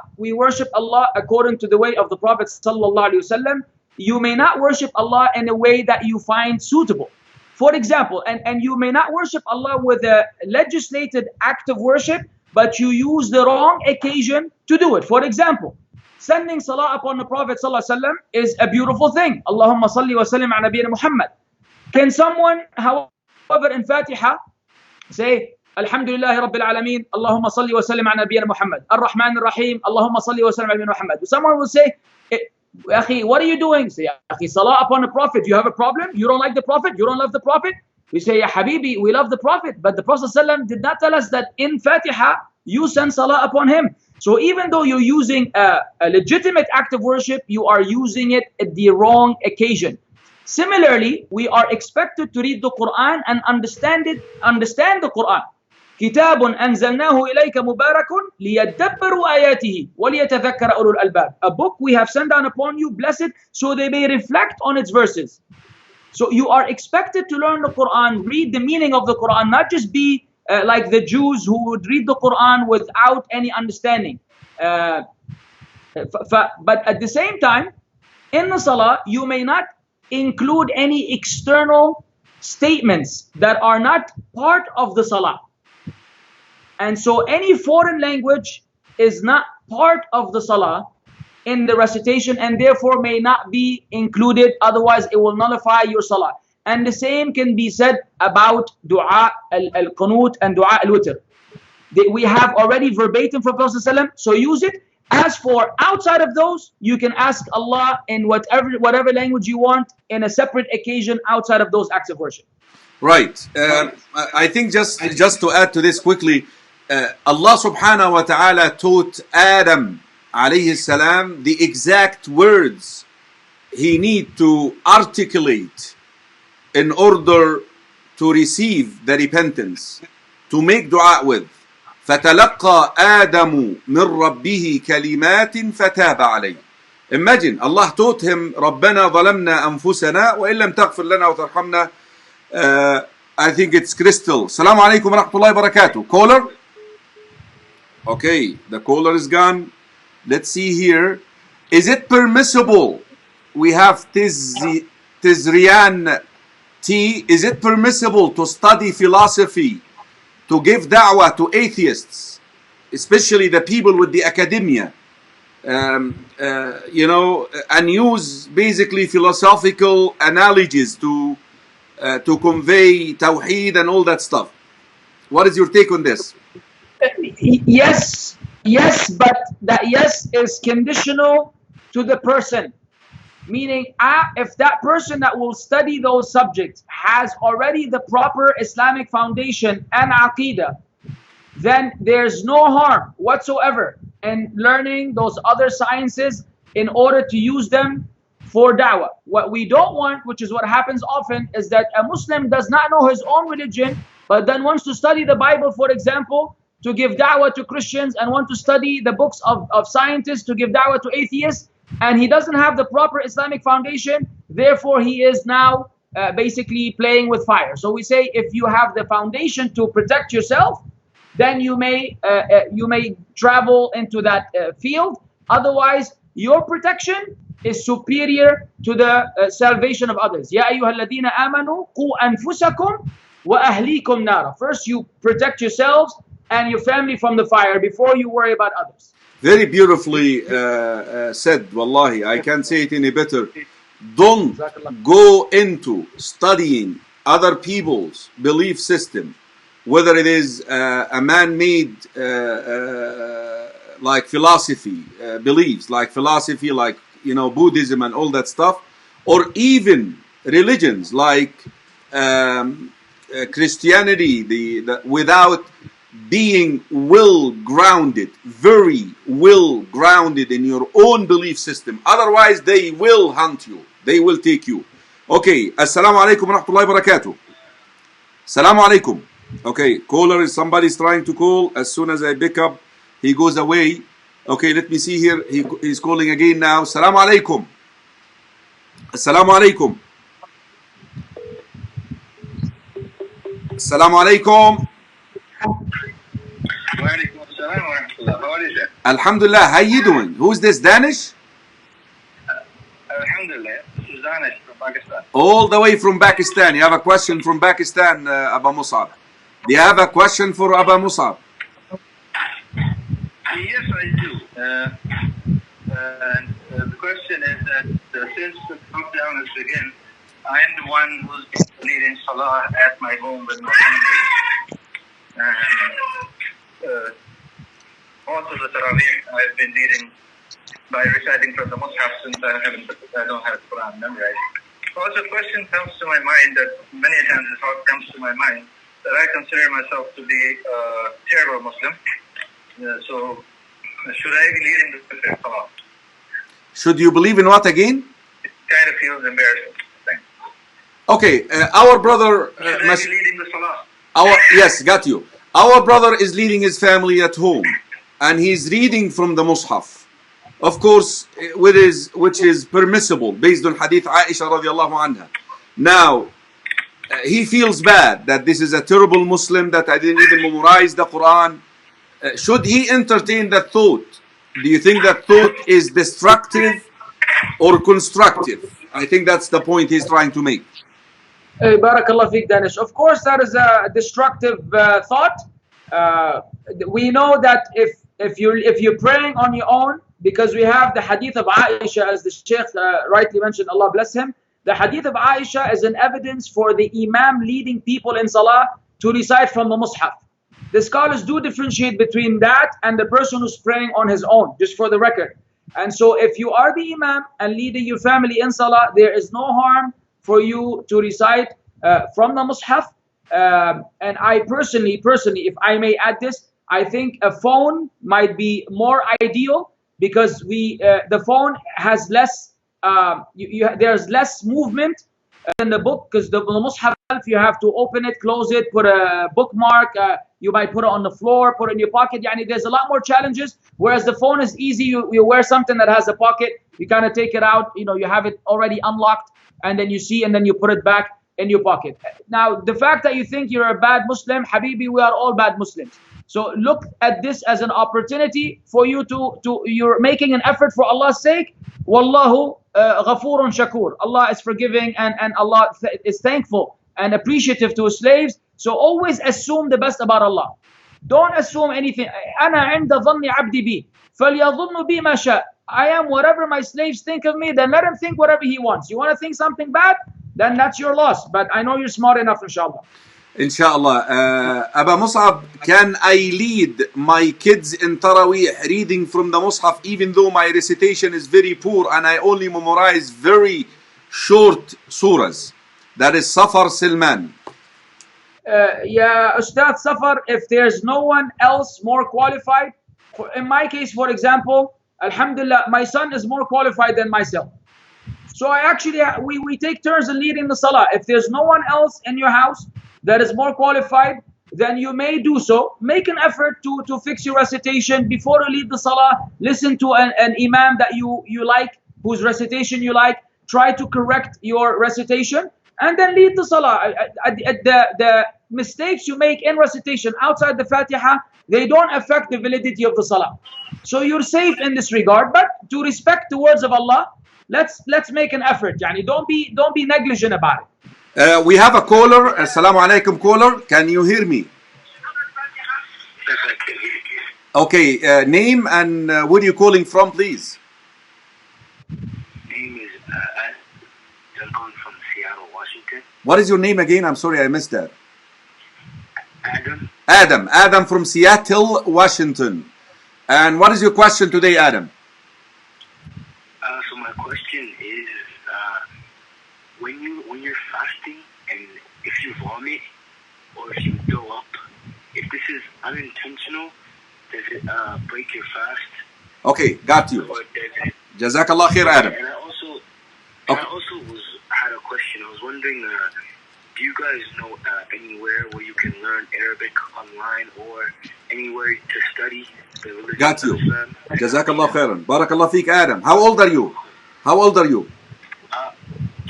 according to the way of the Prophet sallallahu alaihi wasallam. You may not worship Allah in a way that you find suitable. For example, and you may not worship Allah with a legislated act of worship, but you use the wrong occasion to do it. For example, sending salah upon the Prophet sallallahu alaihi wasallam is a beautiful thing. Allahumma salli wa sallim ala nabiyyina Muhammad. Can someone, however, in Fatiha say Alhamdulillahi Rabbil Alameen, Allahumma salli wa sallim ala nabiyyina Muhammad, Ar-Rahman Ar-Rahim, Allahumma salli wa sallim ala nabiyyina Muhammad. Someone will say, Akhi, what are you doing? Say, Akhi, salah upon the Prophet. You have a problem? You don't like the Prophet? You don't love the Prophet? We say, Ya Habibi, we love the Prophet. But the Prophet ﷺ did not tell us that in Fatiha, you send salah upon him. So even though you're using a legitimate act of worship, you are using it at the wrong occasion. Similarly, we are expected to read the Quran and understand the Quran. كتاب أنزلناه إليك مبارك ليدبروا آياته وليتذكر أولو الألباب. A book we have sent down upon you, blessed, so they may reflect on its verses. So you are expected to learn the Quran, read the meaning of the Quran, not just be like the Jews who would read the Quran without any understanding. But at the same time, in the Salah, you may not include any external statements that are not part of the Salah. And so any foreign language is not part of the Salah in the recitation and therefore may not be included, otherwise it will nullify your Salah. And the same can be said about dua al-qunut and dua al-witr. We have already verbatim from Prophet ﷺ, so use it. As for outside of those, you can ask Allah in whatever language you want in a separate occasion outside of those acts of worship. Right. I think just to add to this quickly, Allah subhanahu wa ta'ala taught Adam alayhi salam the exact words he need to articulate in order to receive the repentance, to make dua with. فَتَلَقَّى آدَمُ مِنْ رَبِّهِ كَلِمَاتٍ فَتَابَ عَلَيْهِ. Imagine, Allah taught him, رَبَّنَا ظَلَمْنَا أَنفُسَنَا وَإِن لَمْ تَغْفِرْ لَنَا وَتَرْحَمْنَا. I think it's Crystal. Assalamu alaikum wa rahmatullahi wa barakatuh. Caller? Okay, the caller is gone. Let's see here. Is it permissible? We have Tizrian T. Is it permissible to study philosophy, to give da'wah to atheists, especially the people with the academia, and use basically philosophical analogies to convey tawheed and all that stuff? What is your take on this? Yes, but that yes is conditional to the person. Meaning, if that person that will study those subjects has already the proper Islamic foundation and aqidah, then there's no harm whatsoever in learning those other sciences in order to use them for da'wah. What we don't want, which is what happens often, is that a Muslim does not know his own religion, but then wants to study the Bible, for example, to give da'wah to Christians, and want to study the books of scientists to give da'wah to atheists, and he doesn't have the proper Islamic foundation, therefore he is now basically playing with fire. So we say, if you have the foundation to protect yourself, then you may travel into that field. Otherwise, your protection is superior to the salvation of others. Ya ayyuhalladhina amanu qu anfusakum وَأَهْلِيكُمْ نَارًا. First you protect yourselves and your family from the fire before you worry about others. Very beautifully said, wallahi. I can't say it any better. Don't go into studying other people's belief system, whether it is a man-made like philosophy, beliefs, like philosophy, like, you know, Buddhism and all that stuff, or even religions like Christianity, without being well grounded, very well grounded in your own belief system. Otherwise, they will hunt you. They will take you. Okay. Assalamu alaikum wa rahmatullahi wa barakatuh. Assalamu alaikum. Okay. Caller is somebody's trying to call. As soon as I pick up, he goes away. Okay. Let me see here. He's calling again now. Assalamu alaikum. Assalamu alaikum. Assalamu alaikum. How are you, sir? Alhamdulillah. How you doing? Who's this? Danish? Alhamdulillah. This is Danish from Pakistan. All the way from Pakistan. You have a question from Pakistan, Abu Musab. Do you have a question for Abu Musab? Yes, I do. And the question is that since the lockdown has begun, I am the one who's leading Salah at my home with my family. And also the Tarawih I've been leading by reciting from the Mus'haf since I don't have Quran memorized. Also, a question comes to my mind that many times the thought comes to my mind that I consider myself to be a terrible Muslim. So, should I be leading the Salah? Should you believe in what again? It kind of feels embarrassing. Okay, our brother. Should I be leading the Salah? Yes, got you. Our brother is leading his family at home, and he's reading from the Mus'haf, of course, which is permissible based on Hadith Aisha radiallahu anha. Now, he feels bad that this is a terrible Muslim, that I didn't even memorize the Quran. Should he entertain that thought? Do you think that thought is destructive or constructive? I think that's the point he's trying to make. Barakallah fiqh, Danish. Of course, that is a destructive thought. We know that if you're praying on your own, because we have the hadith of Aisha, as the Sheikh rightly mentioned, Allah bless him. The hadith of Aisha is an evidence for the Imam leading people in Salah to recite from the Mus'haf. The scholars do differentiate between that and the person who's praying on his own, just for the record. And so if you are the Imam and leading your family in Salah, there is no harm for you to recite from the Mus'haf. And I personally, if I may add this, I think a phone might be more ideal, because the phone has less, there's less movement in the book, because the Mus'haf, you have to open it, close it, put a bookmark, you might put it on the floor, put it in your pocket. There's a lot more challenges, whereas the phone is easy. You wear something that has a pocket, you kind of take it out, you have it already unlocked, and then you see, and then you put it back in your pocket. Now, the fact that you think you're a bad Muslim, Habibi, we are all bad Muslims. So look at this as an opportunity for you you're making an effort for Allah's sake. Wallahu ghafurun shakur. Allah is forgiving, and Allah is thankful and appreciative to his slaves. So always assume the best about Allah. Don't assume anything. أنا عند ظن عبدي بي فليظن بي ما شاء. I am whatever my slaves think of me, then let him think whatever he wants. You want to think something bad? Then that's your loss. But I know you're smart enough, inshallah. Inshallah. Abu Mus'ab, can I lead my kids in Taraweeh reading from the Mus'haf, even though my recitation is very poor and I only memorize very short surahs? That is Safar Salman. Yeah, Ustad Safar, if there's no one else more qualified, in my case, for example, Alhamdulillah, my son is more qualified than myself. So I actually, we take turns in leading the Salah. If there's no one else in your house that is more qualified, then you may do so. Make an effort to fix your recitation before you lead the Salah. Listen to an Imam that you like, whose recitation you like. Try to correct your recitation, and then lead the Salah. The mistakes you make in recitation outside the Fatiha, they don't affect the validity of the Salah. So you're safe in this regard. But to respect the words of Allah, let's make an effort. Don't be negligent about it. We have a caller. Assalamu alaikum, caller. Can you hear me? Yes, I can hear you. Okay, name and where are you calling from, please? Name is I'm calling from Seattle, Washington. What is your name again? I'm sorry, I missed that. Adam. Adam from Seattle, Washington. And what is your question today, Adam? So my question is, when you're fasting and if you vomit or if you throw up, if this is unintentional, does it break your fast? Okay, got you. Or does it? Jazakallah khair, Adam. And I also had a question. I was wondering, do you guys know anywhere where you can learn Arabic online or anywhere to study the religion Got you. of Islam? Jazakallah khairan. Barakallah feek, Adam. How old are you?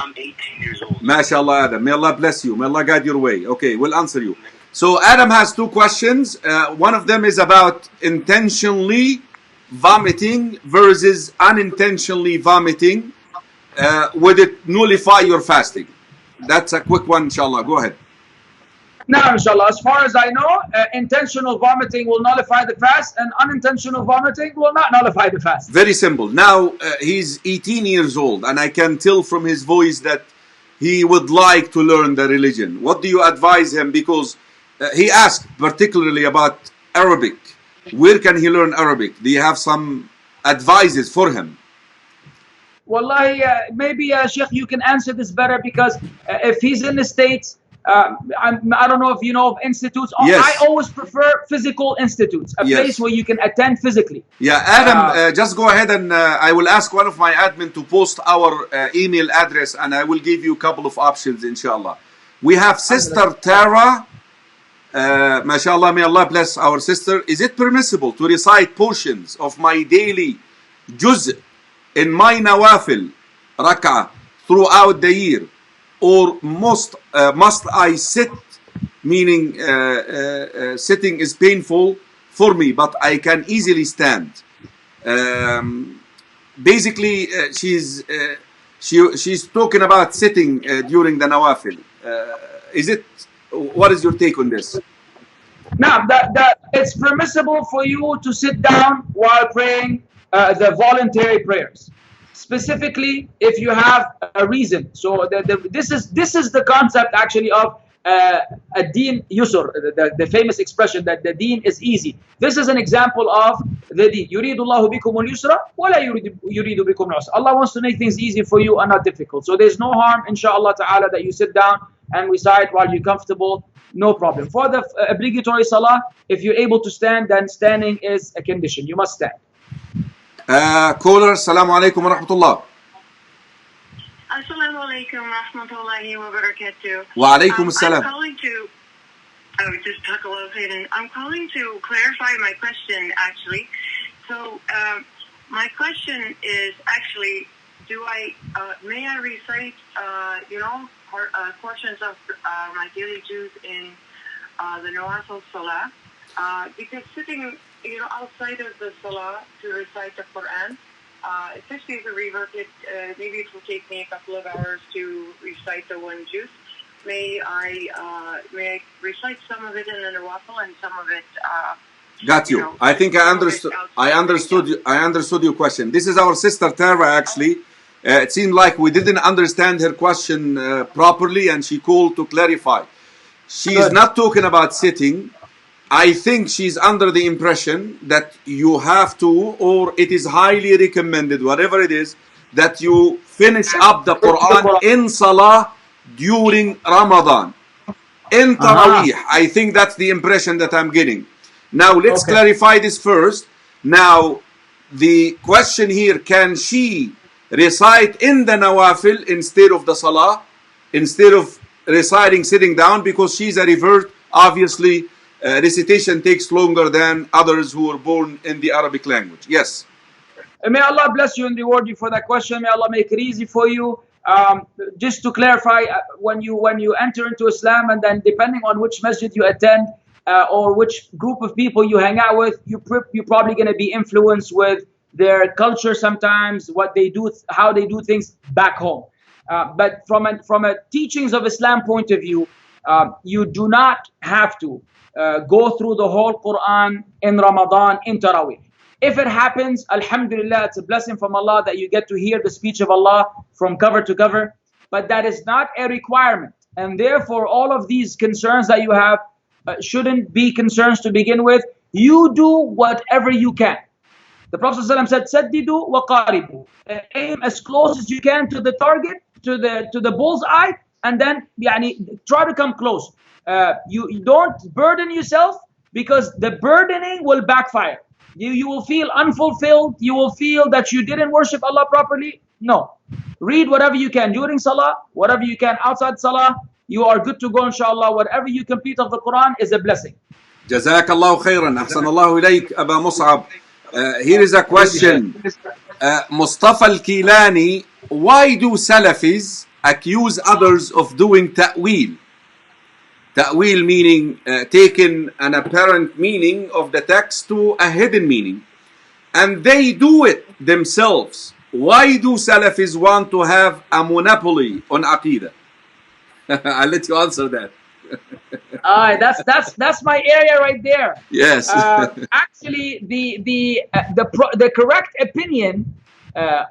I'm 18 years old. MashaAllah, Adam. May Allah bless you. May Allah guide your way. Okay, we'll answer you. So Adam has two questions. One of them is about intentionally vomiting versus unintentionally vomiting. Would it nullify your fasting? That's a quick one, inshallah. Go ahead. Now, inshallah, as far as I know, intentional vomiting will nullify the fast, and unintentional vomiting will not nullify the fast. Very simple. Now, he's 18 years old, and I can tell from his voice that he would like to learn the religion. What do you advise him? Because he asked particularly about Arabic. Where can he learn Arabic? Do you have some advices for him? Wallahi, maybe Sheikh, you can answer this better, because if he's in the States, I don't know if you know of institutes. Yes. I always prefer physical institutes, a Yes. place where you can attend physically. Yeah, Adam, just go ahead and I will ask one of my admin to post our email address, and I will give you a couple of options, inshallah. We have Sister Tara. MashaAllah, may Allah bless our sister. Is it permissible to recite portions of my daily juz in my nawafil rak'ah throughout the year, or must I sit, meaning sitting is painful for me but I can easily stand? Basically she's talking about sitting during the nawafil. What is your take on this? Now, it's permissible for you to sit down while praying the voluntary prayers, specifically if you have a reason. So this is the concept actually of a deen yusr, the famous expression that the deen is easy. This is an example of the deen. يُرِيدُ اللَّهُ بِكُمُ الْيُسْرَ وَلَا يُرِيدُ بِكُمُ الْعُسْرَ. Allah wants to make things easy for you and not difficult. So there's no harm, inshallah ta'ala, that you sit down and recite while you're comfortable. No problem. For the obligatory salah, if you're able to stand, then standing is a condition. You must stand. Caller, assalamu alaikum wa rahmatullah. Assalamu alaikum wa rahmatullahi wa barakatuh. Wa alaikum assalam. I'm calling to, just talk a little bit, and I'm calling to clarify my question, actually. So, my question is actually, may I recite, portions of my daily dues in the Nawafil Salah? Because sitting, outside of the Salah to recite the Quran, especially if we rework it, maybe it will take me a couple of hours to recite the one juz. May I recite some of it in the Nawafil and some of it? Got you. I think I understood your question. This is our sister Tara, actually. It seemed like we didn't understand her question properly, and she called to clarify. She's not talking about sitting. I think she's under the impression that you have to, or it is highly recommended, whatever it is, that you finish up the Quran in Salah during Ramadan. In Taraweeh. I think that's the impression that I'm getting. Now, let's clarify this first. Now, the question here, can she recite in the Nawafil instead of the Salah, instead of reciting sitting down, because she's a revert? Obviously, recitation takes longer than others who were born in the Arabic language. Yes. May Allah bless you and reward you for that question. May Allah make it easy for you. Just to clarify, when you enter into Islam, and then depending on which masjid you attend or which group of people you hang out with, you're probably going to be influenced with their culture sometimes, what they do, how they do things back home. But from a teachings of Islam point of view, you do not have to go through the whole Quran in Ramadan in Taraweeh. If it happens, alhamdulillah, it's a blessing from Allah that you get to hear the speech of Allah from cover to cover. But that is not a requirement. And therefore, all of these concerns that you have shouldn't be concerns to begin with. You do whatever you can. The Prophet ﷺ said, "Saddidu wa qaribu." Aim as close as you can to the target, to the bullseye, and then try to come close. You don't burden yourself, because the burdening will backfire. You will feel unfulfilled. You will feel that you didn't worship Allah properly. No. Read whatever you can during Salah, whatever you can outside Salah. You are good to go, inshallah. Whatever you complete of the Quran is a blessing. Jazakallahu khairan. Ahsanallahu ilayk, Aba Mus'ab. Here is a question. Mustafa al-Kilani, why do Salafis accuse others of doing ta'wil? Ta'wil meaning taking an apparent meaning of the text to a hidden meaning. And they do it themselves. Why do Salafis want to have a monopoly on Aqidah? I'll let you answer that. That's my area right there. Yes. Actually, the correct opinion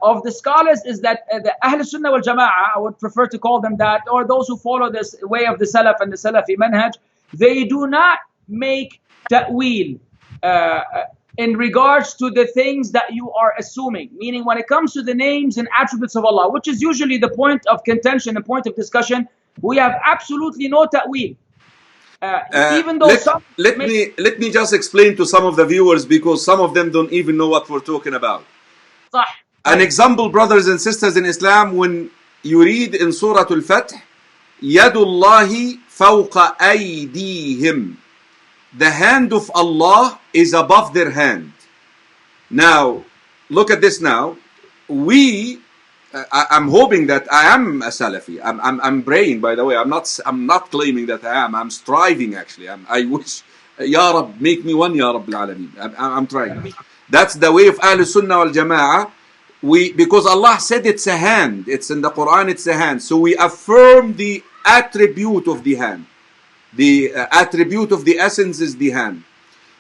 of the scholars is that the Ahl Sunnah wal Jama'ah, I would prefer to call them that, or those who follow this way of the Salaf and the Salafi manhaj, they do not make ta'wil in regards to the things that you are assuming. Meaning, when it comes to the names and attributes of Allah, which is usually the point of contention and point of discussion, we have absolutely no ta'wil. Even though let me just explain to some of the viewers, because some of them don't even know what we're talking about. An example, brothers and sisters in Islam, when you read in Surah Al-Fath, Yadullahi fawqa aydihim. The hand of Allah is above their hand. Now, look at this now. I'm hoping that I am a Salafi. I'm praying, by the way. I'm not claiming that I am. I'm striving, actually. I wish, Ya Rab, make me one, Ya Rabbil Alameen. I'm trying. That's the way of Ahl Sunnah wal Jama'ah. Because Allah said it's a hand. It's in the Quran, it's a hand. So we affirm the attribute of the hand. The attribute of the essence is the hand.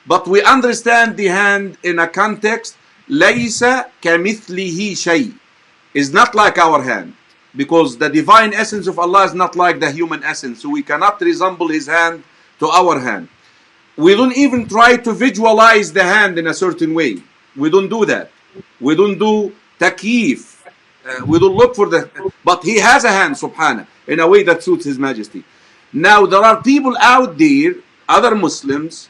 But we understand the hand in a context, لَيْسَ كَمِثْلِهِ شَيْءٍ. Is not like our hand. Because the divine essence of Allah is not like the human essence. So we cannot resemble His hand to our hand. We don't even try to visualize the hand in a certain way. We don't do that. We don't do takyif. We don't look for the... But He has a hand, subhanah, in a way that suits His Majesty. Now, there are people out there, other Muslims,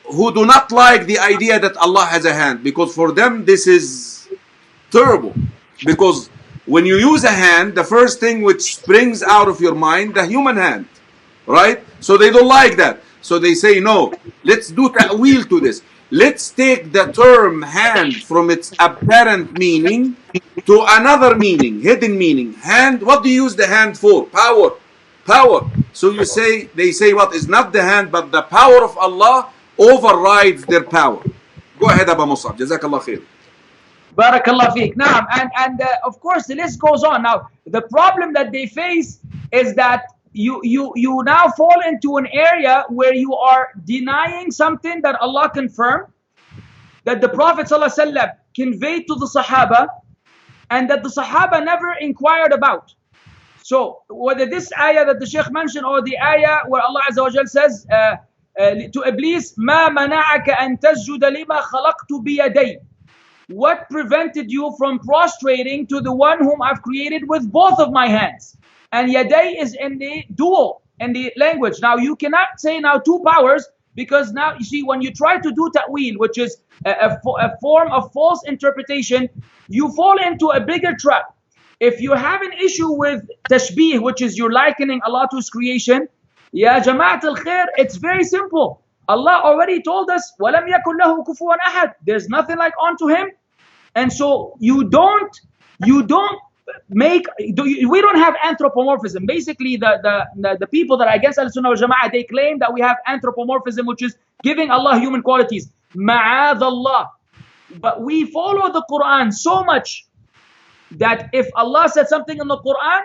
who do not like the idea that Allah has a hand. Because for them, this is terrible. Because when you use a hand, the first thing which springs out of your mind, the human hand. Right? So they don't like that. So they say, no, let's do ta'wil to this. Let's take the term hand from its apparent meaning to another meaning, hidden meaning. Hand, what do you use the hand for? Power. Power. So they say what is not the hand, but the power of Allah overrides their power. Go ahead, Aba Mus'ab. Jazakallah khair. Barakallah feek. Now, and of course the list goes on. Now, the problem that they face is that you now fall into an area where you are denying something that Allah confirmed, that the Prophet ﷺ conveyed to the Sahaba, and that the Sahaba never inquired about. So whether this ayah that the Shaykh mentioned, or the ayah where Allah Azza wa Jal says to Iblis, مَا مَنَعَكَ أَن تَسْجُدَ لِمَا خَلَقْتُ بِيَدَيْ. What prevented you from prostrating to the one whom I've created with both of my hands? And yaday is in the dual, in the language. Now you cannot say now two powers, because now you see, when you try to do ta'wil, which is a form of false interpretation, you fall into a bigger trap. If you have an issue with tashbih, which is you're likening Allah to His creation, ya jama'at al-khair, it's very simple. Allah already told us, وَلَمْ يَكُنْ لَهُ كُفُوًا أَحَدٍ. There's nothing like unto Him. And so we don't have anthropomorphism. Basically, the people that are against Al-Sunnah wal Jama'ah, they claim that we have anthropomorphism, which is giving Allah human qualities. Ma'adallah. But we follow the Quran so much that if Allah said something in the Quran,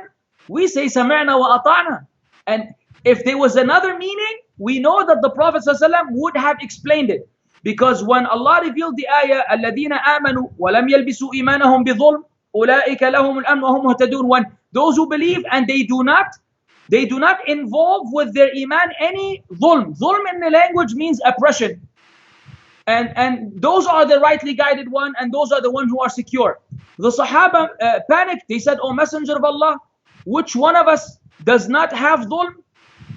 we say sami'na wa ata'na. And if there was another meaning, we know that the Prophet ﷺ would have explained it. Because when Allah revealed the ayah, الَّذِينَ آمَنُوا وَلَمْ يَلْبِسُوا إِيمَانَهُم بِظُلْمٍ أُولَٰئِكَ لَهُمُ الْأَمْنُ وَهُمْ مُهْتَدُونَ, when those who believe and they do not involve with their iman any dhulm. Dhulm in the language means oppression. And those are the rightly guided one, and those are the ones who are secure. The Sahaba panicked. They said, "O Messenger of Allah, which one of us does not have dhulm?"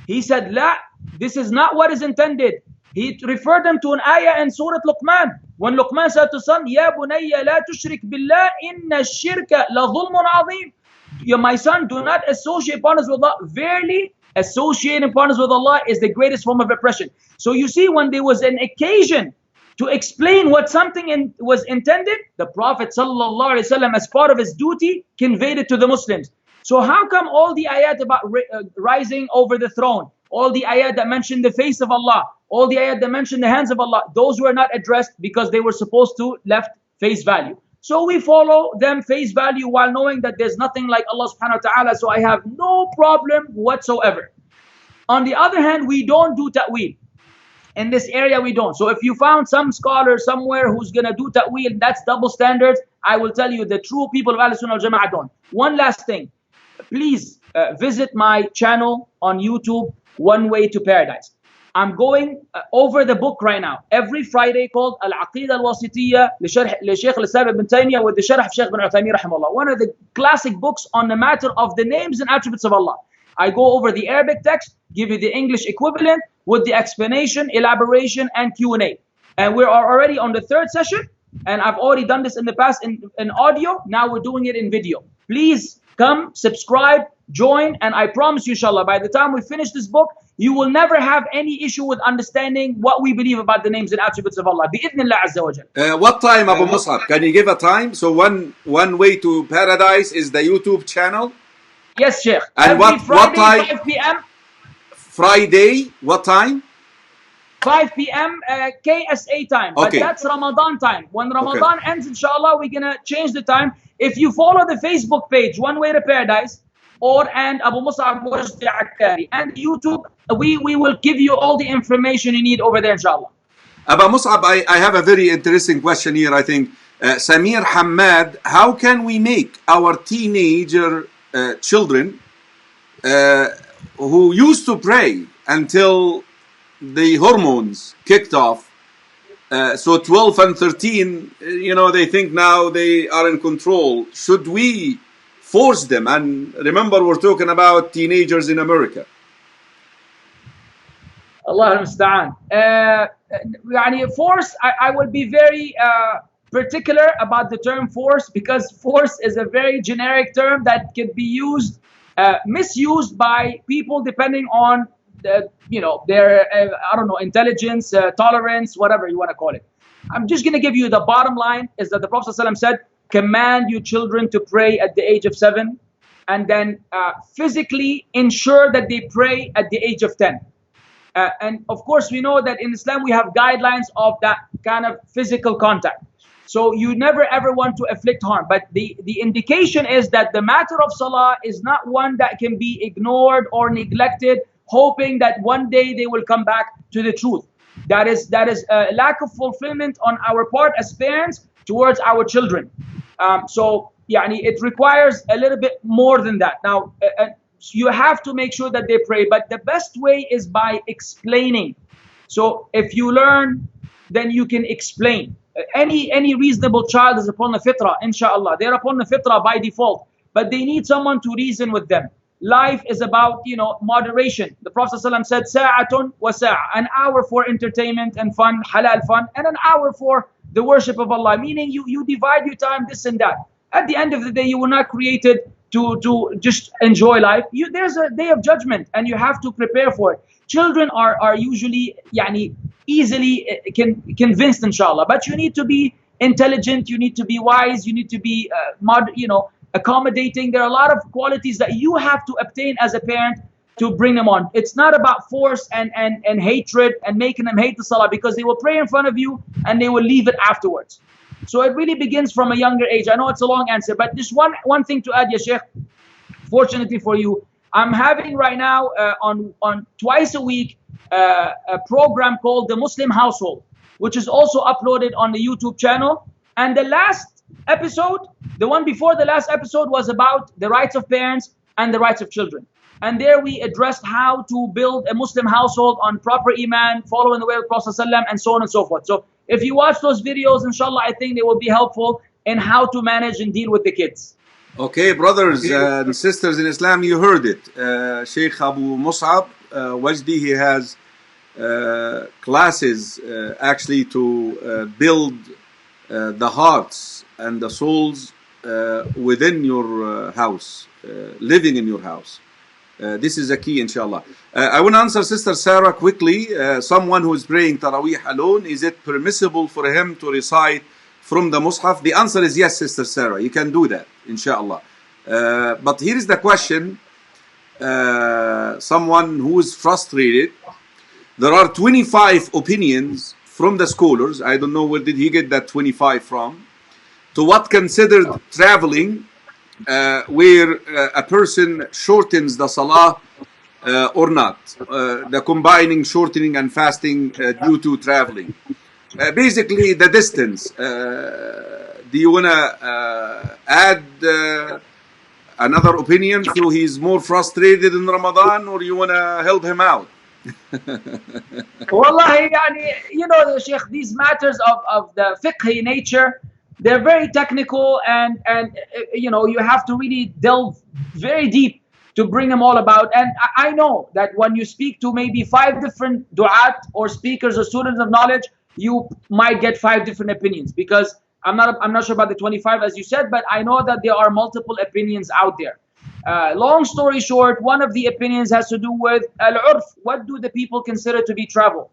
He said, "La, this is not what is intended." He referred them to an ayah in Surah Luqman. When Luqman said to son, "Ya bunayya la tushrik billah, inna shirka la dhulmun azim." My son, do not associate partners with Allah. Verily, associating partners with Allah is the greatest form of oppression. So you see, when there was an occasion to explain what something was intended, the Prophet ﷺ, as part of his duty, conveyed it to the Muslims. So how come all the ayat about rising over the throne, all the ayat that mention the face of Allah, all the ayat that mention the hands of Allah, those were not addressed because they were supposed to left face value. So we follow them face value while knowing that there's nothing like Allah subhanahu wa ta'ala, so I have no problem whatsoever. On the other hand, we don't do ta'weel. In this area, we don't. So if you found some scholar somewhere who's going to do ta'weel, that's double standards, I will tell you the true people of Ahl Sunnah al Jama'ah don't. One last thing. Please visit my channel on YouTube, One Way to Paradise. I'm going over the book right now. Every Friday called Al-Aqidah Al-Wasitiyya Shaykh Al-Islam Ibn Taymiyyah with the Sharh of Shaykh Ibn Uthaymeen Rahimahullah. One of the classic books on the matter of the names and attributes of Allah. I go over the Arabic text, give you the English equivalent with the explanation, elaboration, and Q&A. And we are already on the third session, and I've already done this in the past in audio. Now we're doing it in video. Please come, subscribe, join, and I promise you, inshallah, by the time we finish this book, you will never have any issue with understanding what we believe about the names and attributes of Allah. Bi-idhnillah Azza wa Jal. What time, Abu Mus'ab? Can you give a time? So one Way to Paradise is the YouTube channel? Yes, Sheikh. And Every Friday, what time? 5 p.m. Friday, what time? 5 p.m. KSA time. But Okay. that's Ramadan time. When Ramadan ends, inshallah, we're going to change the time. If you follow the Facebook page, One Way to Paradise, and Abu Mus'ab Akari, and YouTube, we will give you all the information you need over there, inshallah. Abu Mus'ab, I have a very interesting question here, I think. Samir Hamad, how can we make our teenager children who used to pray until the hormones kicked off, so 12 and 13, they think now they are in control. Should we force them? And remember, we're talking about teenagers in America. Allah al-Musta'an. Force, I will be very particular about the term force, because force is a very generic term that could be used, misused by people depending on their intelligence, tolerance, whatever you want to call it. I'm just going to give you the bottom line is that the Prophet ﷺ said, command your children to pray at the age of 7, and then physically ensure that they pray at the age of 10. And of course, we know that in Islam we have guidelines of that kind of physical contact. So you never ever want to inflict harm. But the indication is that the matter of Salah is not one that can be ignored or neglected, hoping that one day they will come back to the truth. That is a lack of fulfillment on our part as parents towards our children. It requires a little bit more than that. Now, you have to make sure that they pray, but the best way is by explaining. So if you learn, then you can explain. Any reasonable child is upon the fitrah, inshallah. They're upon the fitrah by default, but they need someone to reason with them. Life is about, moderation. The Prophet ﷺ said, sa'atun wa sa'a, an hour for entertainment and fun, halal fun, and an hour for the worship of Allah. Meaning you divide your time, this and that. At the end of the day, you were not created to just enjoy life. There's a day of judgment, and you have to prepare for it. Children are usually easily convinced, inshallah. But you need to be intelligent, you need to be wise, you need to be accommodating. There are a lot of qualities that you have to obtain as a parent to bring them on. It's not about force and hatred and making them hate the Salah, because they will pray in front of you and they will leave it afterwards. So it really begins from a younger age. I know it's a long answer, but just one thing to add, ya Sheikh. Fortunately for you, I'm having right now on twice a week a program called The Muslim Household, which is also uploaded on the YouTube channel. And the last episode, the one before the last episode, was about the rights of parents and the rights of children. And there we addressed how to build a Muslim household on proper iman, following the way of the Prophet ﷺ, and so on and so forth. So if you watch those videos, inshallah, I think they will be helpful in how to manage and deal with the kids. Okay, brothers and sisters in Islam, you heard it. Sheikh Abu Mus'ab Wajdi, he has classes actually to build the hearts and the souls within your house, living in your house. This is a key, inshallah. I want to answer Sister Sarah quickly. Someone who is praying Taraweeh alone, is it permissible for him to recite from the Mus'haf? The answer is yes, Sister Sarah. You can do that, inshallah. But here is the question. Someone who is frustrated. There are 25 opinions from the scholars. I don't know where did he get that 25 from. To what considered traveling, where a person shortens the Salah or not. The combining shortening and fasting due to traveling. Basically, the distance. Do you want to add another opinion so he's more frustrated in Ramadan, or you want to help him out? Wallahi, you know, the Sheikh, these matters of the fiqhi nature, they're very technical, and you know, you have to really delve very deep to bring them all about. And I know that when you speak to maybe 5 different du'at or speakers or students of knowledge, you might get 5 different opinions, because I'm not sure about the 25 as you said, but I know that there are multiple opinions out there. Long story short, one of the opinions has to do with al-urf. What do the people consider to be travel?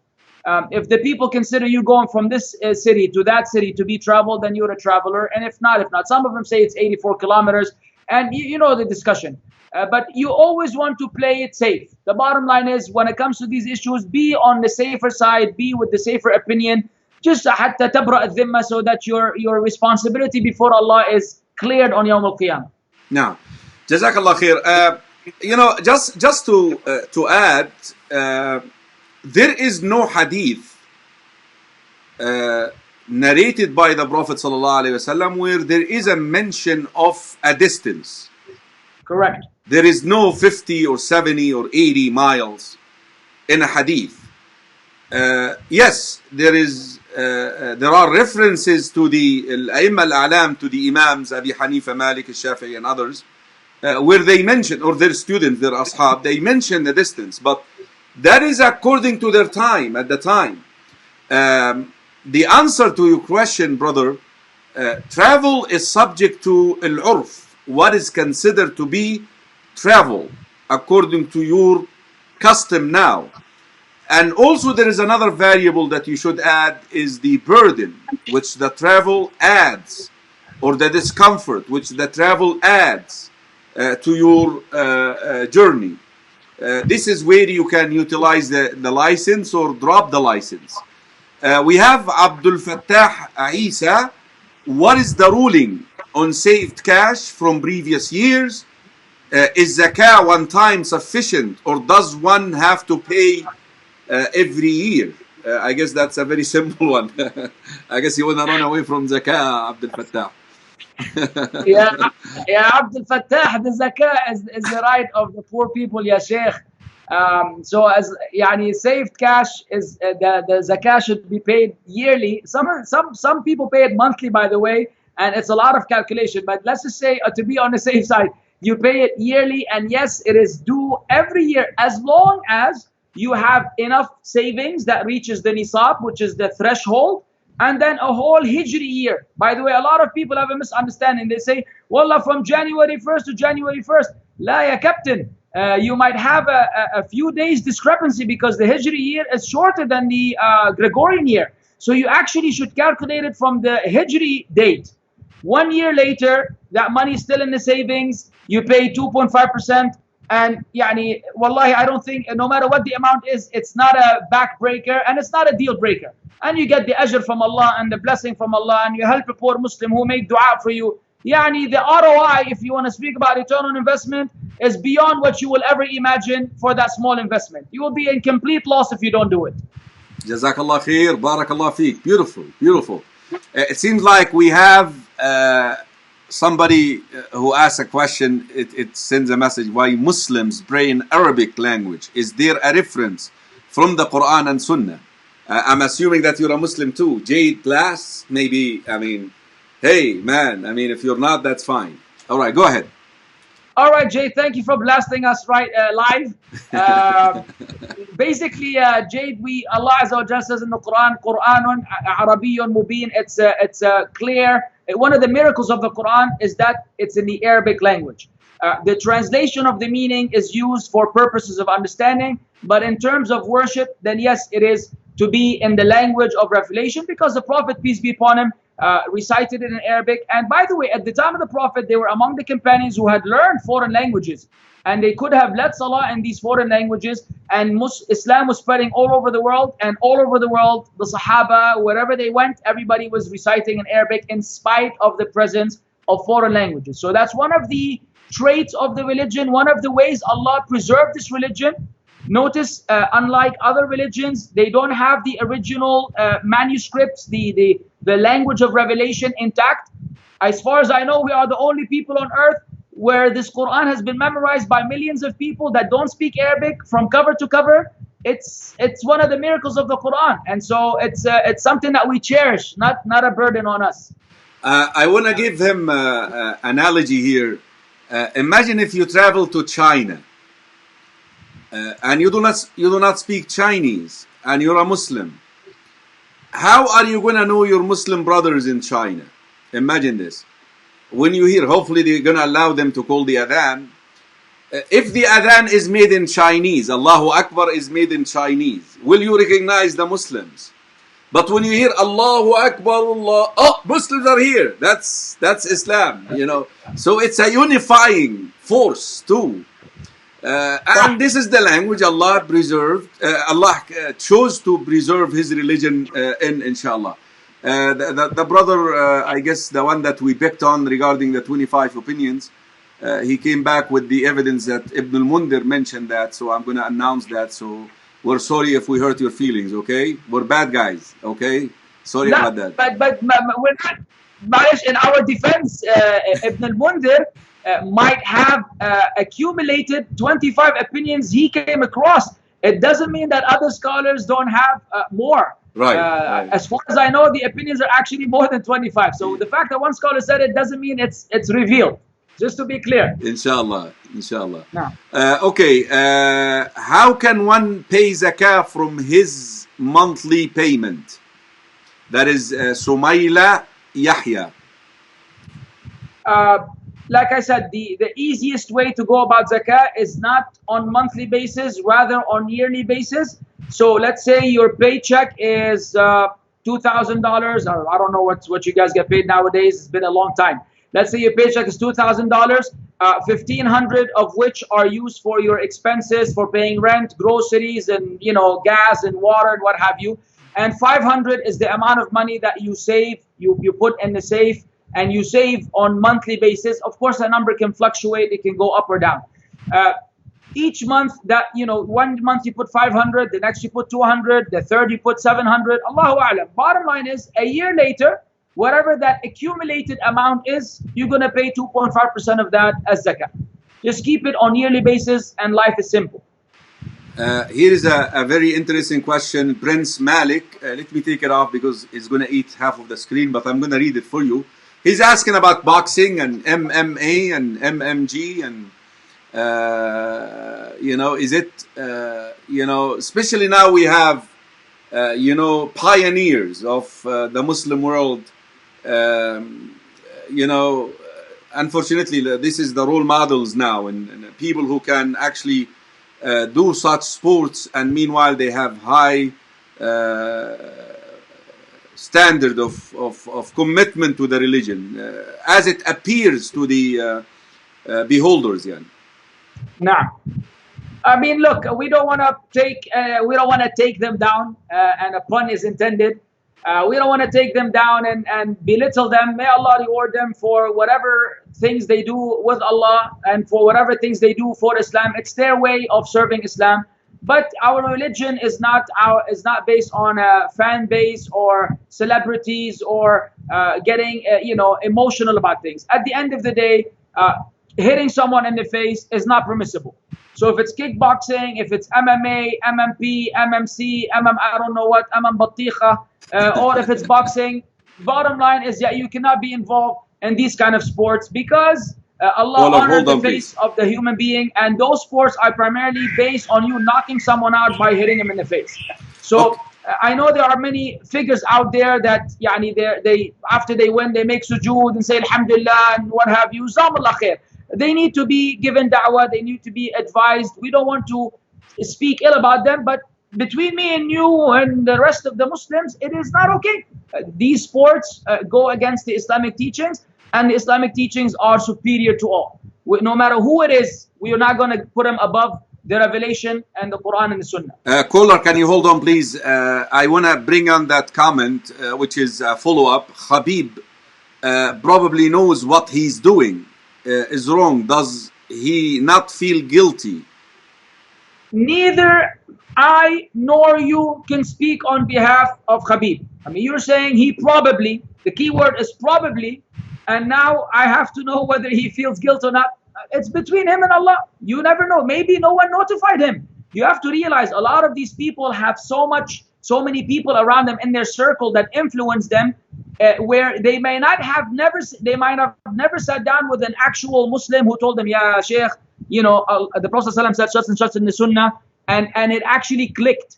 If the people consider you going from this city to that city to be travel, then you're a traveler. And if not. Some of them say it's 84 kilometers. And you know the discussion. But you always want to play it safe. The bottom line is, when it comes to these issues, be on the safer side, be with the safer opinion, just حتى تبرأ الذمة, so that your responsibility before Allah is cleared on Yawm al-Qiyamah. Now, Jazakallah khair. You know, just to add, there is no hadith narrated by the Prophet ﷺ where there is a mention of a distance. Correct. There is no 50 or 70 or 80 miles in a hadith. Yes, there are references to the Al-A'imma Al-A'lam, to the Imams, Abi Hanifa, Malik, Shafi'i and others, where they mention, or their students, their ashab, they mention the distance, but that is according to their time, at the time. The answer to your question, brother, travel is subject to al-urf, what is considered to be travel, according to your custom now. And also there is another variable that you should add, is the burden which the travel adds, or the discomfort which the travel adds to your journey. This is where you can utilize the license or drop the license. We have Abdul Fattah Isa. What is the ruling on saved cash from previous years? Is zakah one time sufficient, or does one have to pay every year? I guess that's a very simple one. I guess you want to run away from zakah, Abdul Fattah. Yeah, Abdul Fattah, the zakah is the right of the poor people, ya Sheikh. So as saved cash is the zakah should be paid yearly. Some people pay it monthly, by the way, and it's a lot of calculation. But let's just say, to be on the safe side, you pay it yearly, and yes, it is due every year, as long as you have enough savings that reaches the nisab, which is the threshold, and then a whole hijri year. By the way, a lot of people have a misunderstanding. They say, wallah, from January 1st to January 1st. La, ya captain. You might have a few days discrepancy, because the hijri year is shorter than the Gregorian year. So you actually should calculate it from the hijri date. 1 year later, that money is still in the savings. You pay 2.5%. And يعني wallahi, I don't think, no matter what the amount is, it's not a backbreaker and it's not a deal breaker. And you get the ajr from Allah and the blessing from Allah, and you help a poor Muslim who made dua for you. Yani the ROI, if you want to speak about return on investment, is beyond what you will ever imagine for that small investment. You will be in complete loss if you don't do it. Jazakallah khair, barakallah feek. Beautiful, beautiful. It seems like we have somebody who asks a question. It sends a message: why Muslims pray in Arabic language? Is there a reference from the Quran and Sunnah? I'm assuming that you're a Muslim too. Jade Glass, maybe. I mean, hey man, I mean, if you're not, that's fine. All right, go ahead. All right, Jade, thank you for blasting us live. Basically, Jade, Allah Azza wa Jalla says in the Quran, Quranun Arabiyyun Mubin. It's clear. One of the miracles of the Quran is that it's in the Arabic language. The translation of the meaning is used for purposes of understanding, but in terms of worship, then yes, it is to be in the language of revelation, because the Prophet, peace be upon him, recited it in Arabic. And by the way, at the time of the Prophet, they were among the companions who had learned foreign languages, and they could have led Salah in these foreign languages, and Islam was spreading all over the world, and all over the world, the Sahaba, wherever they went, everybody was reciting in Arabic in spite of the presence of foreign languages. So that's one of the traits of the religion, one of the ways Allah preserved this religion. Notice, unlike other religions, they don't have the original manuscripts, the language of revelation intact. As far as I know, we are the only people on earth where this Quran has been memorized by millions of people that don't speak Arabic from cover to cover. It's one of the miracles of the Quran, and so it's something that we cherish, not a burden on us. I want to give him an analogy here. Imagine if you travel to China. And you do not speak Chinese, and you're a Muslim. How are you going to know your Muslim brothers in China? Imagine this. When you hear, hopefully they're going to allow them to call the adhan. If the adhan is made in Chinese, Allahu Akbar is made in Chinese, will you recognize the Muslims? But when you hear Allahu Akbar, Allah, oh, Muslims are here. That's Islam, you know. So it's a unifying force too. And this is the language Allah preserved. Allah chose to preserve His religion in, inshallah. The brother, I guess the one that we picked on regarding the 25 opinions, he came back with the evidence that Ibn al-Mundhir mentioned that, so I'm going to announce that. So we're sorry if we hurt your feelings, okay? We're bad guys, okay? Sorry about that. But we're not, Marish, in our defense, Ibn al-Mundhir might have accumulated 25 opinions he came across. It doesn't mean that other scholars don't have more. Right. As far as I know, the opinions are actually more than 25. So the fact that one scholar said it doesn't mean it's revealed. Just to be clear. Inshallah. Inshallah. No. Okay. How can one pay zakah from his monthly payment? That is Sumayla Yahya. Like I said, the easiest way to go about zakah is not on monthly basis, rather on yearly basis. So let's say your paycheck is $2,000, or I don't know what you guys get paid nowadays. It's been a long time. Let's say your paycheck is $2,000, $1,500 of which are used for your expenses, for paying rent, groceries, and gas and water and what have you. And $500 is the amount of money that you save, you put in the safe, and you save on monthly basis. Of course, the number can fluctuate; it can go up or down. Each month, that 1 month you put 500, the next you put 200, the third you put 700. Allahu A'lam. Bottom line is, a year later, whatever that accumulated amount is, you're going to pay 2.5% of that as zakah. Just keep it on yearly basis, and life is simple. Here is a very interesting question. Prince Malik, let me take it off because it's going to eat half of the screen, but I'm going to read it for you. He's asking about boxing and MMA and MMG and, is it, especially now we have, pioneers of the Muslim world. Unfortunately, this is the role models now, and people who can actually do such sports, and meanwhile they have high standard of commitment to the religion, as it appears to the beholders. Now, I mean, look, we don't want to take them down, and a pun is intended. We don't want to take them down and belittle them. May Allah reward them for whatever things they do with Allah and for whatever things they do for Islam. It's their way of serving Islam. But our religion is not based on a fan base or celebrities or getting emotional about things. At the end of the day, hitting someone in the face is not permissible. So if it's kickboxing, if it's MMA, MMP, MMC, I don't know what, Batiqa, or if it's boxing, bottom line is that you cannot be involved in these kind of sports because Allah honors the face of the human being, and those sports are primarily based on you knocking someone out by hitting him in the face. So I know there are many figures out there that they after they win they make sujood and say Alhamdulillah and what have you. Jazakumullah khair. They need to be given da'wah, they need to be advised. We don't want to speak ill about them, but between me and you and the rest of the Muslims, it is not okay. These sports go against the Islamic teachings, and the Islamic teachings are superior to all. No matter who it is, we are not going to put them above the revelation and the Quran and the Sunnah. Caller, can you hold on, please? I want to bring on that comment, which is a follow-up. Habib probably knows what he's doing is wrong. Does he not feel guilty? Neither I nor you can speak on behalf of Habib. I mean, you're saying he probably, the key word is probably, and now I have to know whether he feels guilt or not. It's between him and Allah. You never know. Maybe no one notified him. You have to realize a lot of these people have so many people around them in their circle that influence them, where they might have never sat down with an actual Muslim who told them, yeah, Sheikh, the Prophet ﷺ said such and such in the Sunnah, and it actually clicked.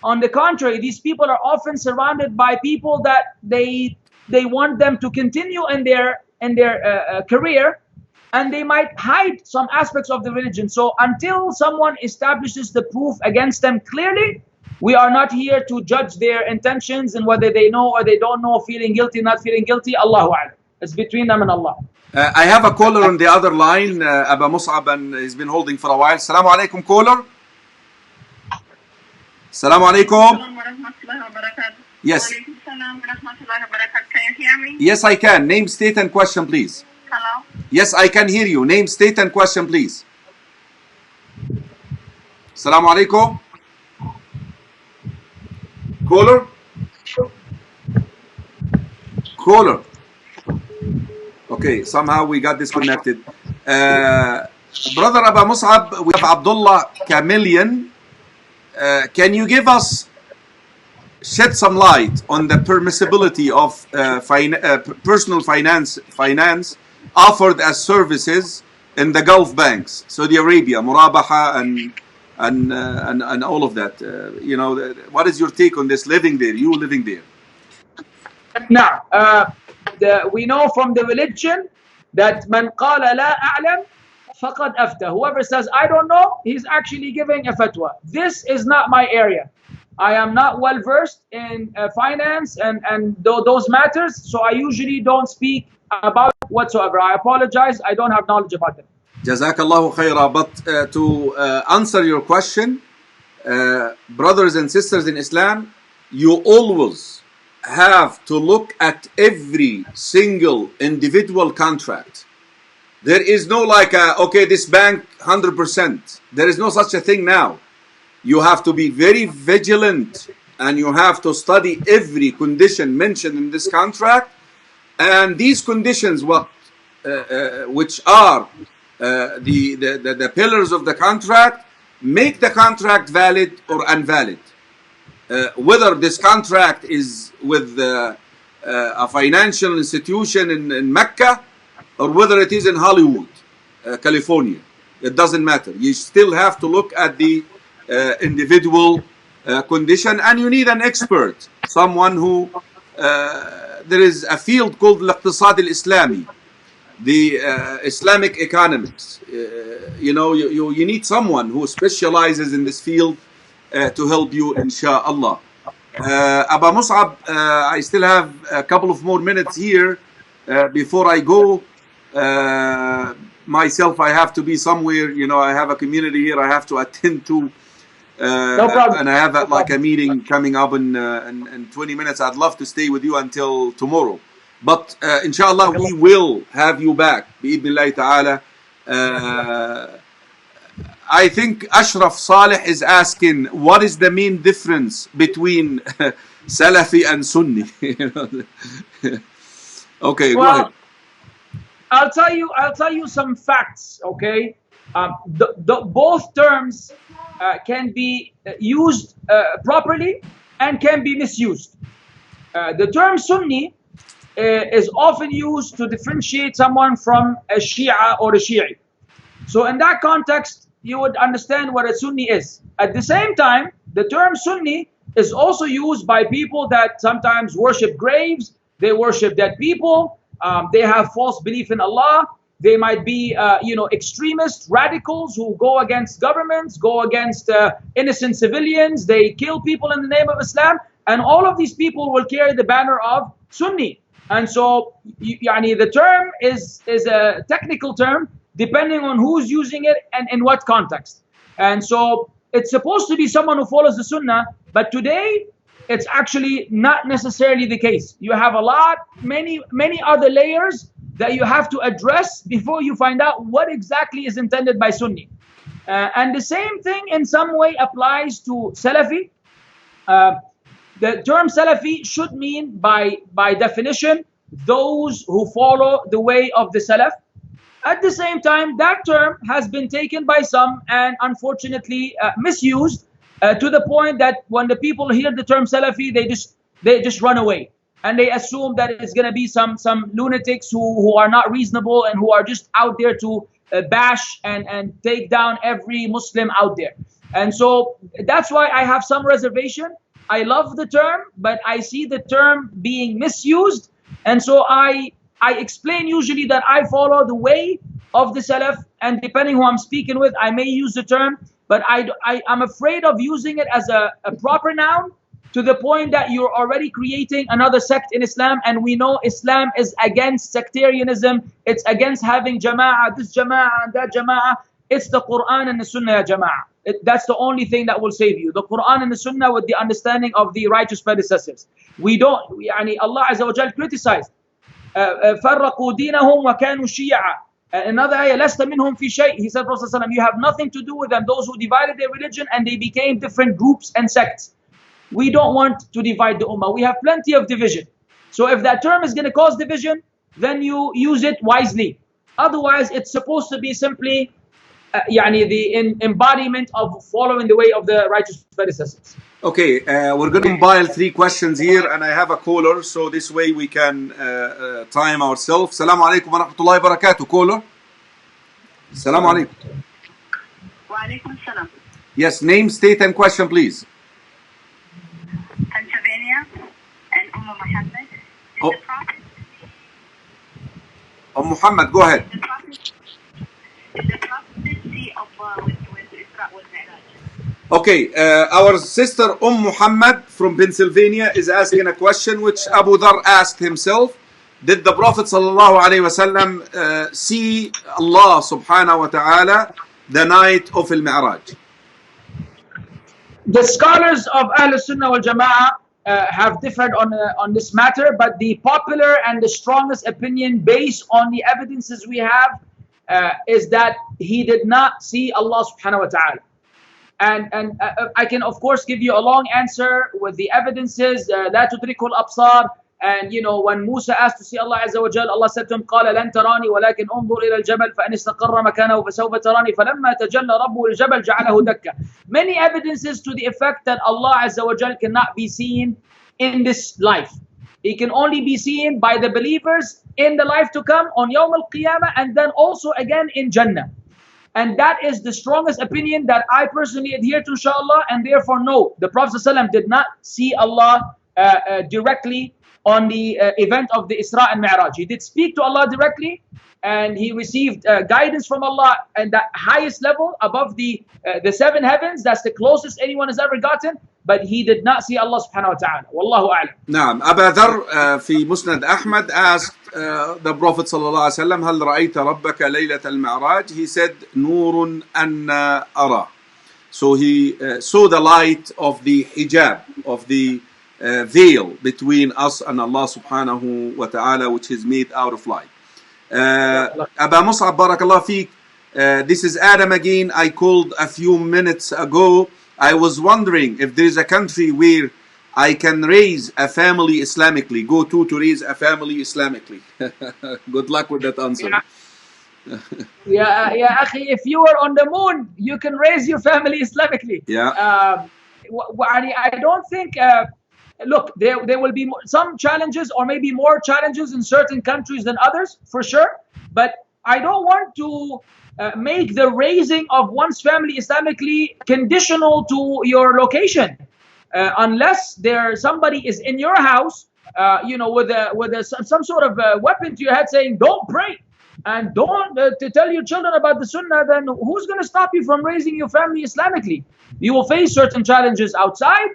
On the contrary, these people are often surrounded by people that they want them to continue in their career, and they might hide some aspects of the religion. So until someone establishes the proof against them clearly, we are not here to judge their intentions and whether they know or they don't know, feeling guilty, not feeling guilty. Allahu A'lam. It's between them and Allah. I have a caller on the other line, Abu Mus'ab, and he's been holding for a while. Assalamu alaikum, caller. Assalamu alaikum. Yes. Can you hear me? Yes, I can. Name, state, and question, please. Hello? Yes, I can hear you. Name, state, and question, please. Assalamu alaikum. Caller? Caller. Okay, somehow we got disconnected. Brother Abu Mus'ab, we have Abdullah Chameleon. Can you shed some light on the permissibility of personal finance offered as services in the Gulf banks, Saudi Arabia, Murabaha, and all of that? What is your take on this? Living there. Now, we know from the religion that man qala la a'lam faqad afta. Whoever says I don't know, he's actually giving a fatwa. This is not my area. I am not well versed in finance and those matters, so I usually don't speak about whatsoever. I apologize. I don't have knowledge about them. Jazakallahu khaira. But to answer your question, brothers and sisters in Islam, you always have to look at every single individual contract. There is no this bank 100%. There is no such a thing now. You have to be very vigilant, and you have to study every condition mentioned in this contract, and these conditions, which are the pillars of the contract, make the contract valid or invalid. Whether this contract is with a financial institution in Mecca or whether it is in Hollywood, California, it doesn't matter. You still have to look at the individual condition, and you need an expert, someone who there is a field called الاقتصاد الإسلامي, the Islamic economics. You need someone who specializes in this field to help you, inshallah. Abu Mus'ab, I still have a couple of more minutes here before I go. myself, I have to be somewhere. You know, I have a community here I have to attend to. No problem. And I have No like a problem. meeting coming up in 20 minutes. I'd love to stay with you until tomorrow. But inshallah, we will have you back. Bi-idhnillahi ta'ala. I think Ashraf Saleh is asking, what is the main difference between Salafi and Sunni? Okay, Well, go ahead. I'll tell you some facts. Okay, both terms can be used properly and can be misused. The term Sunni is often used to differentiate someone from a Shia or a Shi'i. So in that context, you would understand what a Sunni is. At the same time, the term Sunni is also used by people that sometimes worship graves, they worship dead people, they have false belief in Allah, they might be extremist radicals who go against governments, go against innocent civilians, they kill people in the name of Islam, and all of these people will carry the banner of Sunni. And so the term is a technical term depending on who's using it and in what context. And so it's supposed to be someone who follows the Sunnah, but today it's actually not necessarily the case. You have many other layers that you have to address before you find out what exactly is intended by Sunni. And the same thing in some way applies to Salafi. The term Salafi should mean by definition those who follow the way of the Salaf. At the same time, that term has been taken by some and unfortunately misused to the point that when the people hear the term Salafi, they just run away and they assume that it's going to be some lunatics who are not reasonable and who are just out there to bash and take down every Muslim out there. And so that's why I have some reservation. I love the term, but I see the term being misused, and so I explain usually that I follow the way of the Salaf, and depending who I'm speaking with, I may use the term, but I'm afraid of using it as a proper noun to the point that you're already creating another sect in Islam, and we know Islam is against sectarianism, it's against having jama'ah, this jama'ah and that jama'ah. It's the Quran and the Sunnah, ya jama'ah. That's the only thing that will save you. The Quran and the Sunnah with the understanding of the righteous predecessors. Allah Azza wa Jal criticized فَرَّقُوا دِينَهُمْ وَكَانُوا شِيَعًا. Another ayah, لَسْتَ مِنْهُمْ فِي شَيْءٍ. He said, Prophet ﷺ, you have nothing to do with them, those who divided their religion and they became different groups and sects. We don't want to divide the ummah. We have plenty of division. So if that term is going to cause division, then you use it wisely. Otherwise, it's supposed to be simply the embodiment of following the way of the righteous predecessors. Okay, we're going to compile 3 questions here, and I have a caller, so this way we can time ourselves. Assalamu alaikum wa rahmatullahi wa barakatuh, caller. Assalamu alaikum. Wa alaikum salam. Yes, name, state, and question, please. Pennsylvania and Muhammad. Oh. Muhammad, go ahead. The prophecy of with Isra wal Mi'raj. Okay, our sister Muhammad from Pennsylvania is asking a question which Abu Dhar asked himself. Did the Prophet sallallahu alaihi wasallam see Allah subhanahu wa ta'ala the night of al-Mi'raj? The scholars of Ahl Sunnah wal Jama'ah have differed on this matter, but the popular and the strongest opinion based on the evidences we have is that he did not see Allah subhanahu wa ta'ala. And I can of course give you a long answer with the evidences. لا تدركه الأبصار. And when Musa asked to see Allah Azza wa Jal, Allah said to him, قال لن تراني ولكن انظر إلى الجبل فإن استقر مكانه فسوف تراني فلما تجلى ربه الجبل جعله دكا. Many evidences to the effect that Allah Azza wa Jal cannot be seen in this life. He can only be seen by the believers in the life to come on Yawm al-Qiyamah, and then also again in Jannah. And that is the strongest opinion that I personally adhere to, inshallah, and therefore no, the Prophet ﷺ did not see Allah directly on the event of the Isra and Mi'raj. He did speak to Allah directly, and he received guidance from Allah at the highest level above the 7 heavens. That's the closest anyone has ever gotten. But he did not see Allah subhanahu wa ta'ala. Wallahu a'lam. نعم. أبا ذر في مسند أحمد asked the Prophet صلى الله عليه وسلم هل رأيت ربك ليلة المعراج? He said نور أن أرى. So he saw the light of the hijab, of the veil between us and Allah subhanahu wa ta'ala, which is made out of light. Aba Mus'ab, barakallah feek. This is Adam again. I called a few minutes ago. I was wondering if there is a country where I can raise a family Islamically, go to raise a family Islamically. Good luck with that answer. Yeah, akhi, if you were on the moon, you can raise your family Islamically. Yeah. I don't think, look, there will be some challenges or maybe more challenges in certain countries than others, for sure. But I don't want to make the raising of one's family Islamically conditional to your location. Unless somebody is in your house, with some sort of weapon to your head saying, don't pray. And don't to tell your children about the Sunnah, then who's going to stop you from raising your family Islamically? You will face certain challenges outside.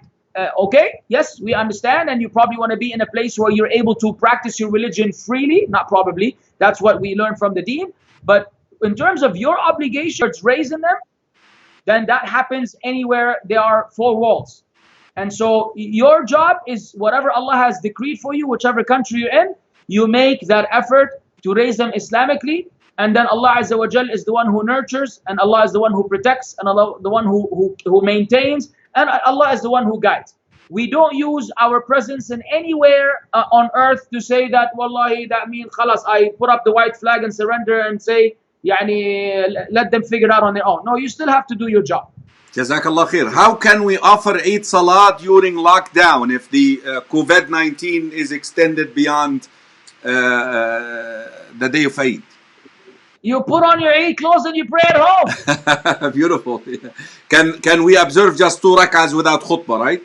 Okay, yes, we understand, and you probably want to be in a place where you're able to practice your religion freely. Not probably. That's what we learn from the deen. But in terms of your obligation towards raising them, then that happens anywhere there are 4 walls. And so your job is whatever Allah has decreed for you, whichever country you're in, you make that effort to raise them Islamically, and then Allah Azza wa Jal is the one who nurtures, and Allah is the one who protects, and Allah the one who maintains, and Allah is the one who guides. We don't use our presence in anywhere on earth to say that, wallahi, that means khalas, I put up the white flag and surrender and say, let them figure it out on their own. No, you still have to do your job. Jazakallah khair. How can we offer Eid Salah during lockdown if the COVID-19 is extended beyond the day of Eid? You put on your Eid clothes and you pray at home. Beautiful. Can we observe just 2 rak'ahs without khutbah, right?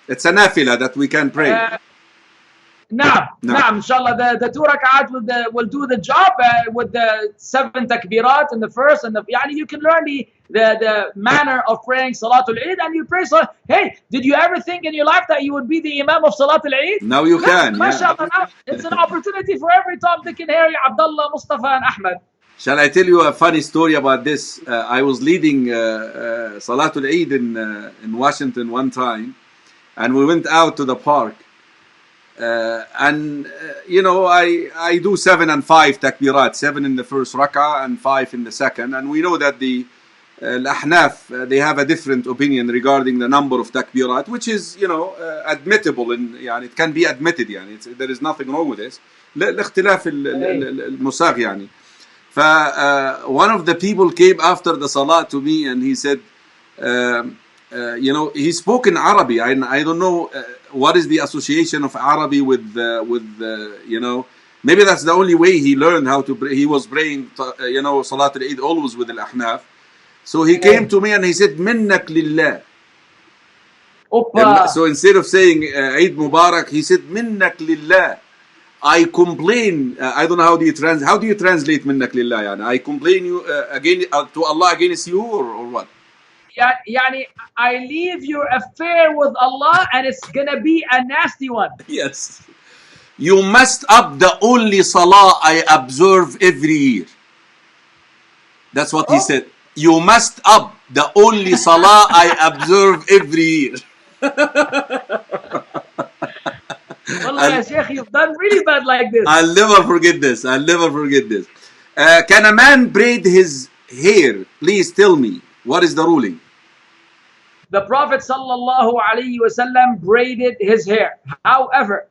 It's a nafila that we can pray. Naam, inshallah, the 2 rak'at will do the job with the 7 takbirat in the first, and you can learn the manner of praying Salatul Eid, and you pray. Hey, did you ever think in your life that you would be the Imam of Salatul Eid? Now you can. Mashallah, now it's an opportunity for every Tom, Dick and Harry, Abdullah, Mustafa and Ahmed. Shall I tell you a funny story about this? I was leading Salatul Eid in Washington one time, and we went out to the park. I do 7 and 5 takbirat, 7 in the first rak'ah and 5 in the second. And we know that the Ahnaf, they have a different opinion regarding the number of takbirat, which is, admittable, and it can be admitted. There is nothing wrong with this. لاختلاف المساغ one of the people came after the salah to me and he said, he spoke in Arabic. I don't know what is the association of Arabic with maybe that's the only way he learned how to pray. He was praying, Salatul Eid always with al-Ahnaf. So he came to me and he said, Minnak lillah. So instead of saying Eid Mubarak, he said, Minnak lillah. I complain. I don't know how do you translate Minnak lillah? I complain you again to Allah against you or what? I leave your affair with Allah and it's gonna be a nasty one. Yes. You messed up the only salah I observe every year. That's what he said. You messed up the only salah I observe every year. Wallah, ya Sheikh, you've done really bad like this. I'll never forget this. Can a man braid his hair? Please tell me. What is the ruling? The Prophet ﷺ braided his hair. However,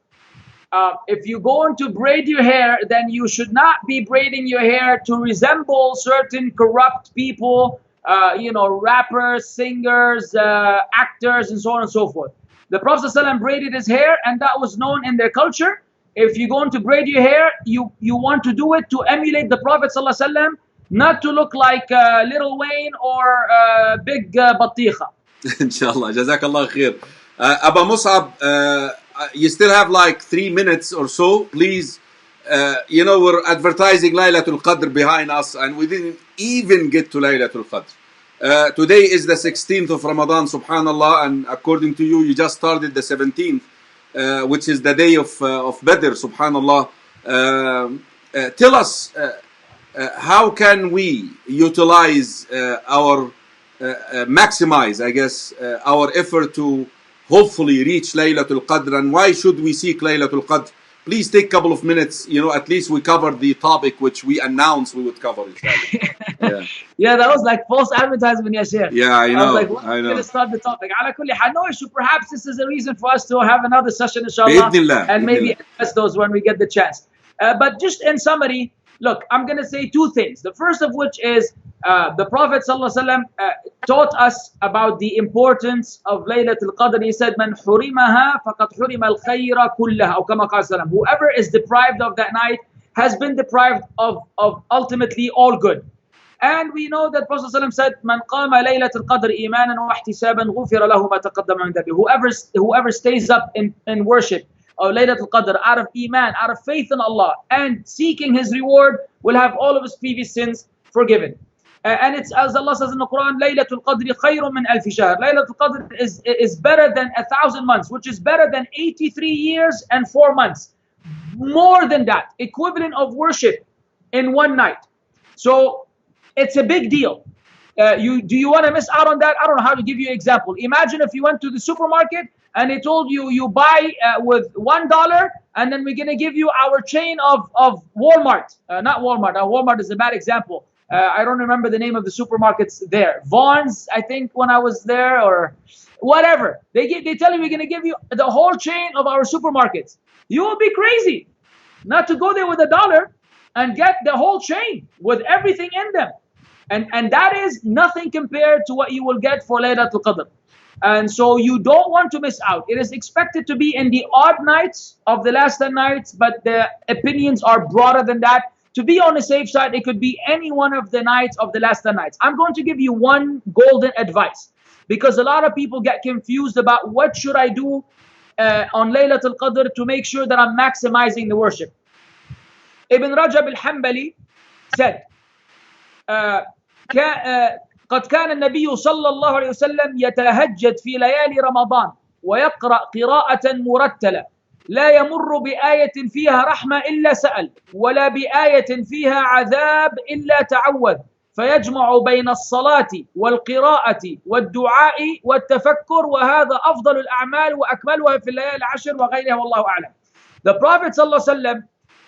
if you're going to braid your hair, then you should not be braiding your hair to resemble certain corrupt people, rappers, singers, actors, and so on and so forth. The Prophet ﷺ braided his hair, and that was known in their culture. If you're going to braid your hair, you want to do it to emulate the Prophet ﷺ, not to look like Little Wayne or Big Battiha. Inshallah. Jazakallah khair. Aba Mus'ab, you still have like 3 minutes or so. Please, we're advertising Laylatul Qadr behind us, and we didn't even get to Laylatul Qadr. Today is the 16th of Ramadan, subhanallah, and according to you, you just started the 17th, which is the day of Badr, subhanallah. Tell us, how can we utilize maximize, I guess, our effort to hopefully reach Laylatul Qadr, and why should we seek Laylatul Qadr? Please take a couple of minutes. At least we covered the topic which we announced we would cover. Yeah, that was like false advertisement, Sheikh. Yeah, I know. I was like, we're going to start the topic. No issue. Perhaps this is a reason for us to have another session, inshallah, and maybe address those when we get the chance. But just in summary, look, I'm going to say two things. The first of which is the Prophet ﷺ taught us about the importance of Laylatul Qadr. He said, "Man hurimaha faqad hurima al-khayra kullaha." Aw kama qala sallam. Whoever is deprived of that night has been deprived of ultimately all good. And we know that Prophet ﷺ said, "Man qama Laylatul Qadr imanan wa ihtisaban ghufira lahu ma taqaddama min dhanbihi." Whoever stays up in worship of Laylatul Qadr out of iman, out of faith in Allah, and seeking His reward, will have all of his previous sins forgiven. And it's as Allah says in the Quran, Laylatul Qadri khayrun min alfi shahr. Laylatul Qadr is better than 1,000 months, which is better than 83 years and 4 months. More than that, equivalent of worship in one night. So it's a big deal. Do you want to miss out on that? I don't know how to give you an example. Imagine if you went to the supermarket and they told you buy with $1, and then we're going to give you our chain of Walmart. Not Walmart. Walmart is a bad example. I don't remember the name of the supermarkets there. Vaughn's, I think, when I was there, or whatever. They tell you we're going to give you the whole chain of our supermarkets. You will be crazy not to go there with $1 and get the whole chain with everything in them. And that is nothing compared to what you will get for Laylatul Qadr. And so you don't want to miss out. It is expected to be in the odd nights of the last 10 nights, but the opinions are broader than that. To be on the safe side, it could be any one of the nights of the last 10 nights. I'm going to give you one golden advice, because a lot of people get confused about what should I do on Laylatul Qadr to make sure that I'm maximizing the worship. Ibn Rajab al-Hanbali said, قد كان النبي صلى الله عليه وسلم يتهجد في ليالي رمضان ويقرأ قراءة مرتلة لا يمر بآية فيها رحمة إلا سأل ولا بآية فيها عذاب إلا تعوذ فيجمع بين الصلاة والقراءة والدعاء والتفكر وهذا أفضل الأعمال وأكملها في الليالي العشر وغيرها والله أعلم. The Prophet صلى الله عليه وسلم,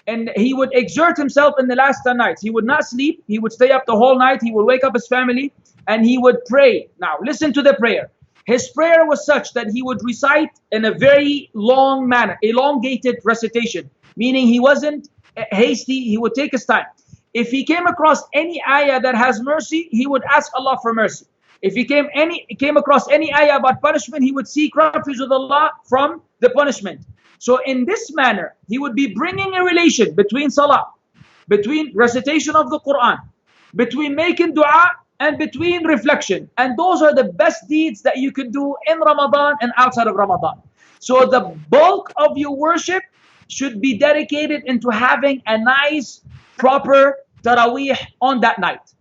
and he would exert himself in the last 10 nights. He would not sleep. He would stay up the whole night. He would wake up his family and he would pray. Now, listen to the prayer. His prayer was such that he would recite in a very long manner, elongated recitation, meaning he wasn't hasty. He would take his time. If he came across any ayah that has mercy, he would ask Allah for mercy. If he came across any ayah about punishment, he would seek refuge with Allah from the punishment. So in this manner, he would be bringing a relation between salah, between recitation of the Quran, between making dua, and between reflection. And those are the best deeds that you can do in Ramadan and outside of Ramadan. So the bulk of your worship should be dedicated into having a nice, proper taraweeh on that night.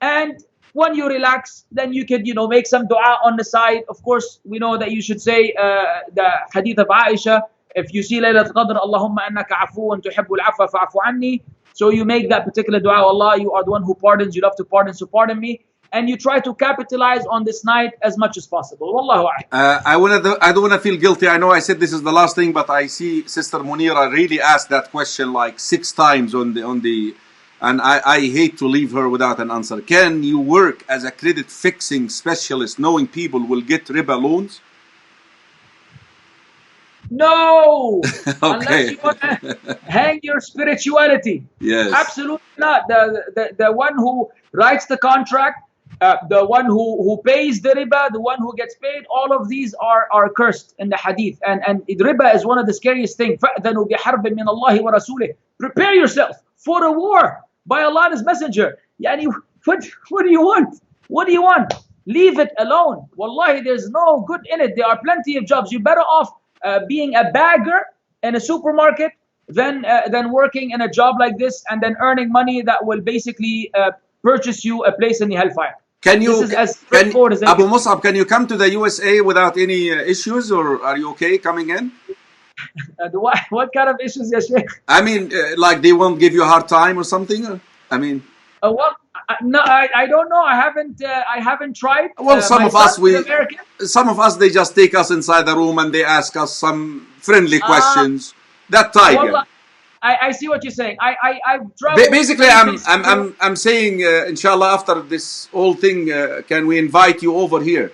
And when you relax, then you can, make some dua on the side. Of course, we know that you should say the hadith of Aisha. If you see Laylatul Qadr, Allahumma annaka afuun tuhibbul afwa fa'afu anni. So you make that particular dua, Allah, you are the one who pardons, you love to pardon, so pardon me. And you try to capitalize on this night as much as possible. Wallahu a'lam. I don't want to feel guilty. I know I said this is the last thing, but I see Sister Munira really asked that question like 6 times on the and I hate to leave her without an answer. Can you work as a credit fixing specialist knowing people will get riba loans? No, Okay. Unless you want to hang your spirituality. Yes. Absolutely not. The one who writes the contract, the one who pays the riba, the one who gets paid, all of these are cursed in the hadith. And riba is one of the scariest things. فَأْذَنُوا بِحَرْبٍ مِّنَ اللَّهِ وَرَسُولِهِ. Prepare yourself for a war by Allah and His Messenger. Yani, what do you want? What do you want? Leave it alone. Wallahi, there's no good in it. There are plenty of jobs. You're better off being a bagger in a supermarket than working in a job like this and then earning money that will basically purchase you a place in the hellfire. Can you, this is as straightforward as Abu Mus'ab, can you come to the USA without any issues, or are you okay coming in? What kind of issues, ya Sheikh? I mean, like they won't give you a hard time or something? I mean... well, no, I don't know. I haven't tried. Well, some of us, they just take us inside the room and they ask us some friendly questions. That type. Well, I see what you're saying. I've traveled. Basically, I'm saying, inshallah, after this whole thing, can we invite you over here?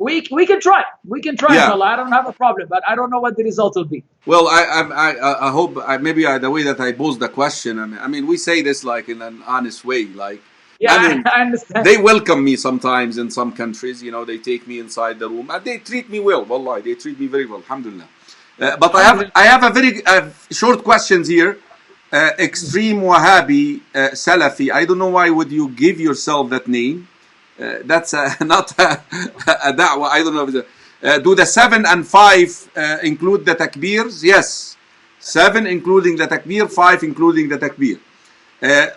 We can try. We can try, yeah. inshallah. I don't have a problem, but I don't know what the result will be. Well, I hope maybe the way that I posed the question. I mean, we say this like in an honest way, like. Yeah, I mean, I understand. They welcome me sometimes in some countries. You know, they take me inside the room and they treat me well. Wallahi, they treat me very well. Alhamdulillah. But I have a very short questions here. Extreme Wahhabi Salafi. I don't know why would you give yourself that name. That's not a da'wah. I don't know. Do the 7 and 5 include the takbirs? Yes. 7 including the takbir, 5 including the takbir.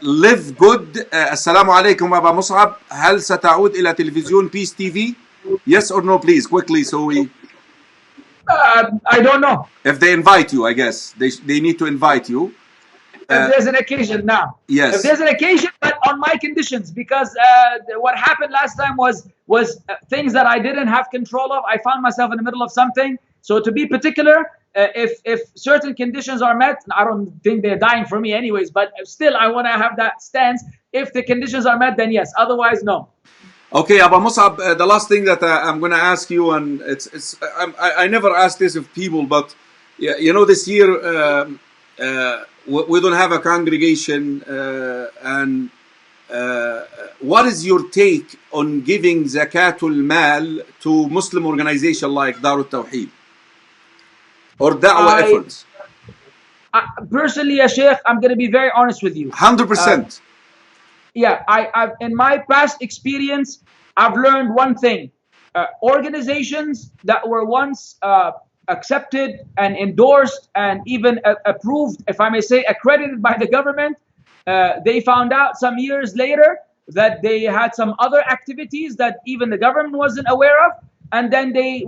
Live good. Assalamu alaikum Aba Mus'ab. هل ستعود إلى تلفزيون Peace TV? Yes or no, please, quickly, so we... I don't know. If they invite you, I guess. They need to invite you. If there's an occasion now. Yes. If there's an occasion, but on my conditions, because what happened last time was things that I didn't have control of. I found myself in the middle of something. So to be particular, if certain conditions are met, I don't think they're dying for me anyways, but still I want to have that stance. If the conditions are met, then yes. Otherwise, no. Okay, Abu Mus'ab, the last thing that I'm going to ask you, and I never ask this of people, but you know, this year we don't have a congregation, and what is your take on giving zakatul mal to Muslim organization like Darut Tawheed or Da'wah efforts? Personally, ya Sheikh, I'm going to be very honest with you. 100%. Yeah, I've in my past experience, I've learned one thing. Organizations that were once accepted and endorsed and even approved, if I may say, accredited by the government, they found out some years later that they had some other activities that even the government wasn't aware of. And then they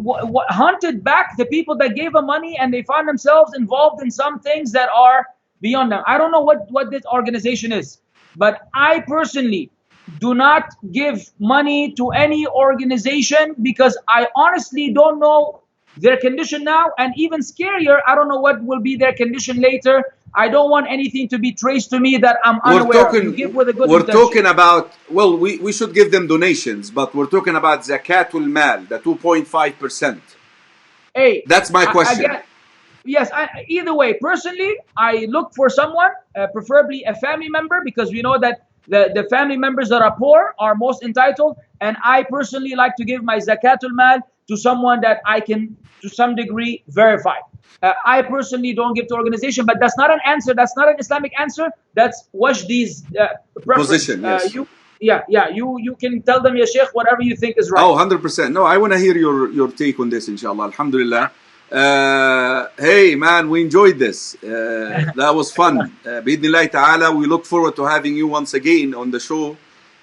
hunted back the people that gave them money, and they found themselves involved in some things that are beyond them. I don't know what this organization is. But I personally do not give money to any organization because I honestly don't know their condition now, and even scarier, I don't know what will be their condition later. I don't want anything to be traced to me that I'm unaware of. You give with a good intention. Talking about, well, we should give them donations, but we're talking about zakatul mal, the 2.5%. Hey, that's my question. Yes, either way, personally, I look for someone, preferably a family member, because we know that the family members that are poor are most entitled. And I personally like to give my zakatul mal to someone that I can, to some degree, verify. I personally don't give to organization, but that's not an answer. That's not an Islamic answer. That's Wajdi's position. Yes. You can tell them, ya Sheikh, whatever you think is right. Oh, 100%. No, I want to hear your take on this, inshallah. Alhamdulillah. Hey man, we enjoyed this. That was fun. Bi'idhnillahi ta'ala, we look forward to having you once again on the show.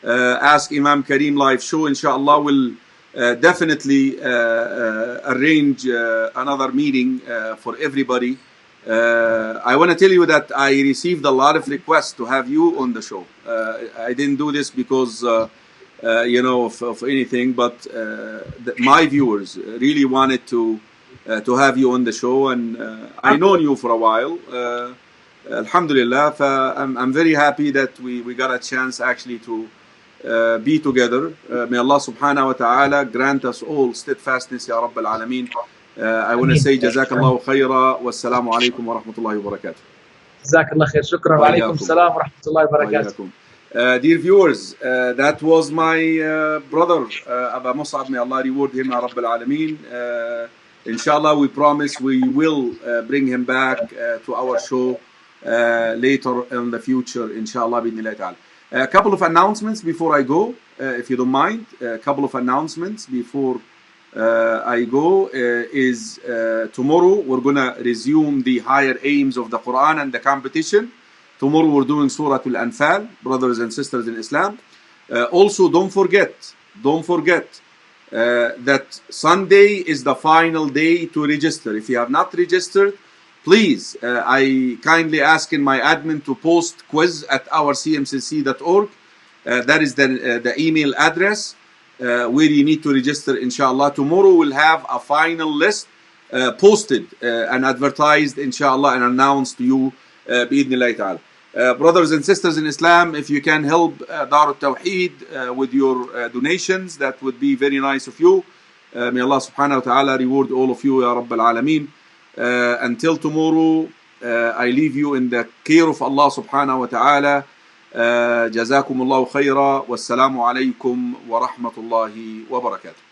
Ask Imam Karim live show. Inshallah, we'll definitely arrange another meeting for everybody. I want to tell you that I received a lot of requests to have you on the show. I didn't do this because you know, of anything, but my viewers really wanted to have you on the show, and I known you for a while. Alhamdulillah, I'm very happy that we got a chance actually to be together. May Allah subhanahu wa ta'ala grant us all steadfastness, Ya Rabb al-Alameen. I want to say Jazakallahu khaira, wassalamu alaikum wa rahmatullahi wa barakatuh. Jazakallah khair, shukran, wa alaikum salam wa rahmatullahi wa barakatuh. Dear viewers, that was my brother, Aba Mus'ab. May Allah reward him, Ya Rabb al-Alameen. Inshallah, we promise we will bring him back to our show later in the future, inshallah, bi'idhnillahi ta'ala. A couple of announcements before I go, if you don't mind. A couple of announcements before I go is tomorrow we're gonna resume the higher aims of the Quran and the competition. Tomorrow we're doing Surah Al-Anfal, brothers and sisters in Islam. Also, don't forget that Sunday is the final day to register. If you have not registered, please, I kindly ask in my admin to post quiz at ourcmcc.org. That is the email address where you need to register, inshallah. Tomorrow we'll have a final list posted and advertised, inshallah, and announced to you bi'idhnillahi ta'ala. Brothers and sisters in Islam, if you can help Dar al-Tawheed with your donations, that would be very nice of you. May Allah subhanahu wa ta'ala reward all of you, Ya Rabbal Alameen. Until tomorrow, I leave you in the care of Allah subhanahu wa ta'ala. جزاكم الله خيرا والسلام عليكم ورحمة الله وبركاته.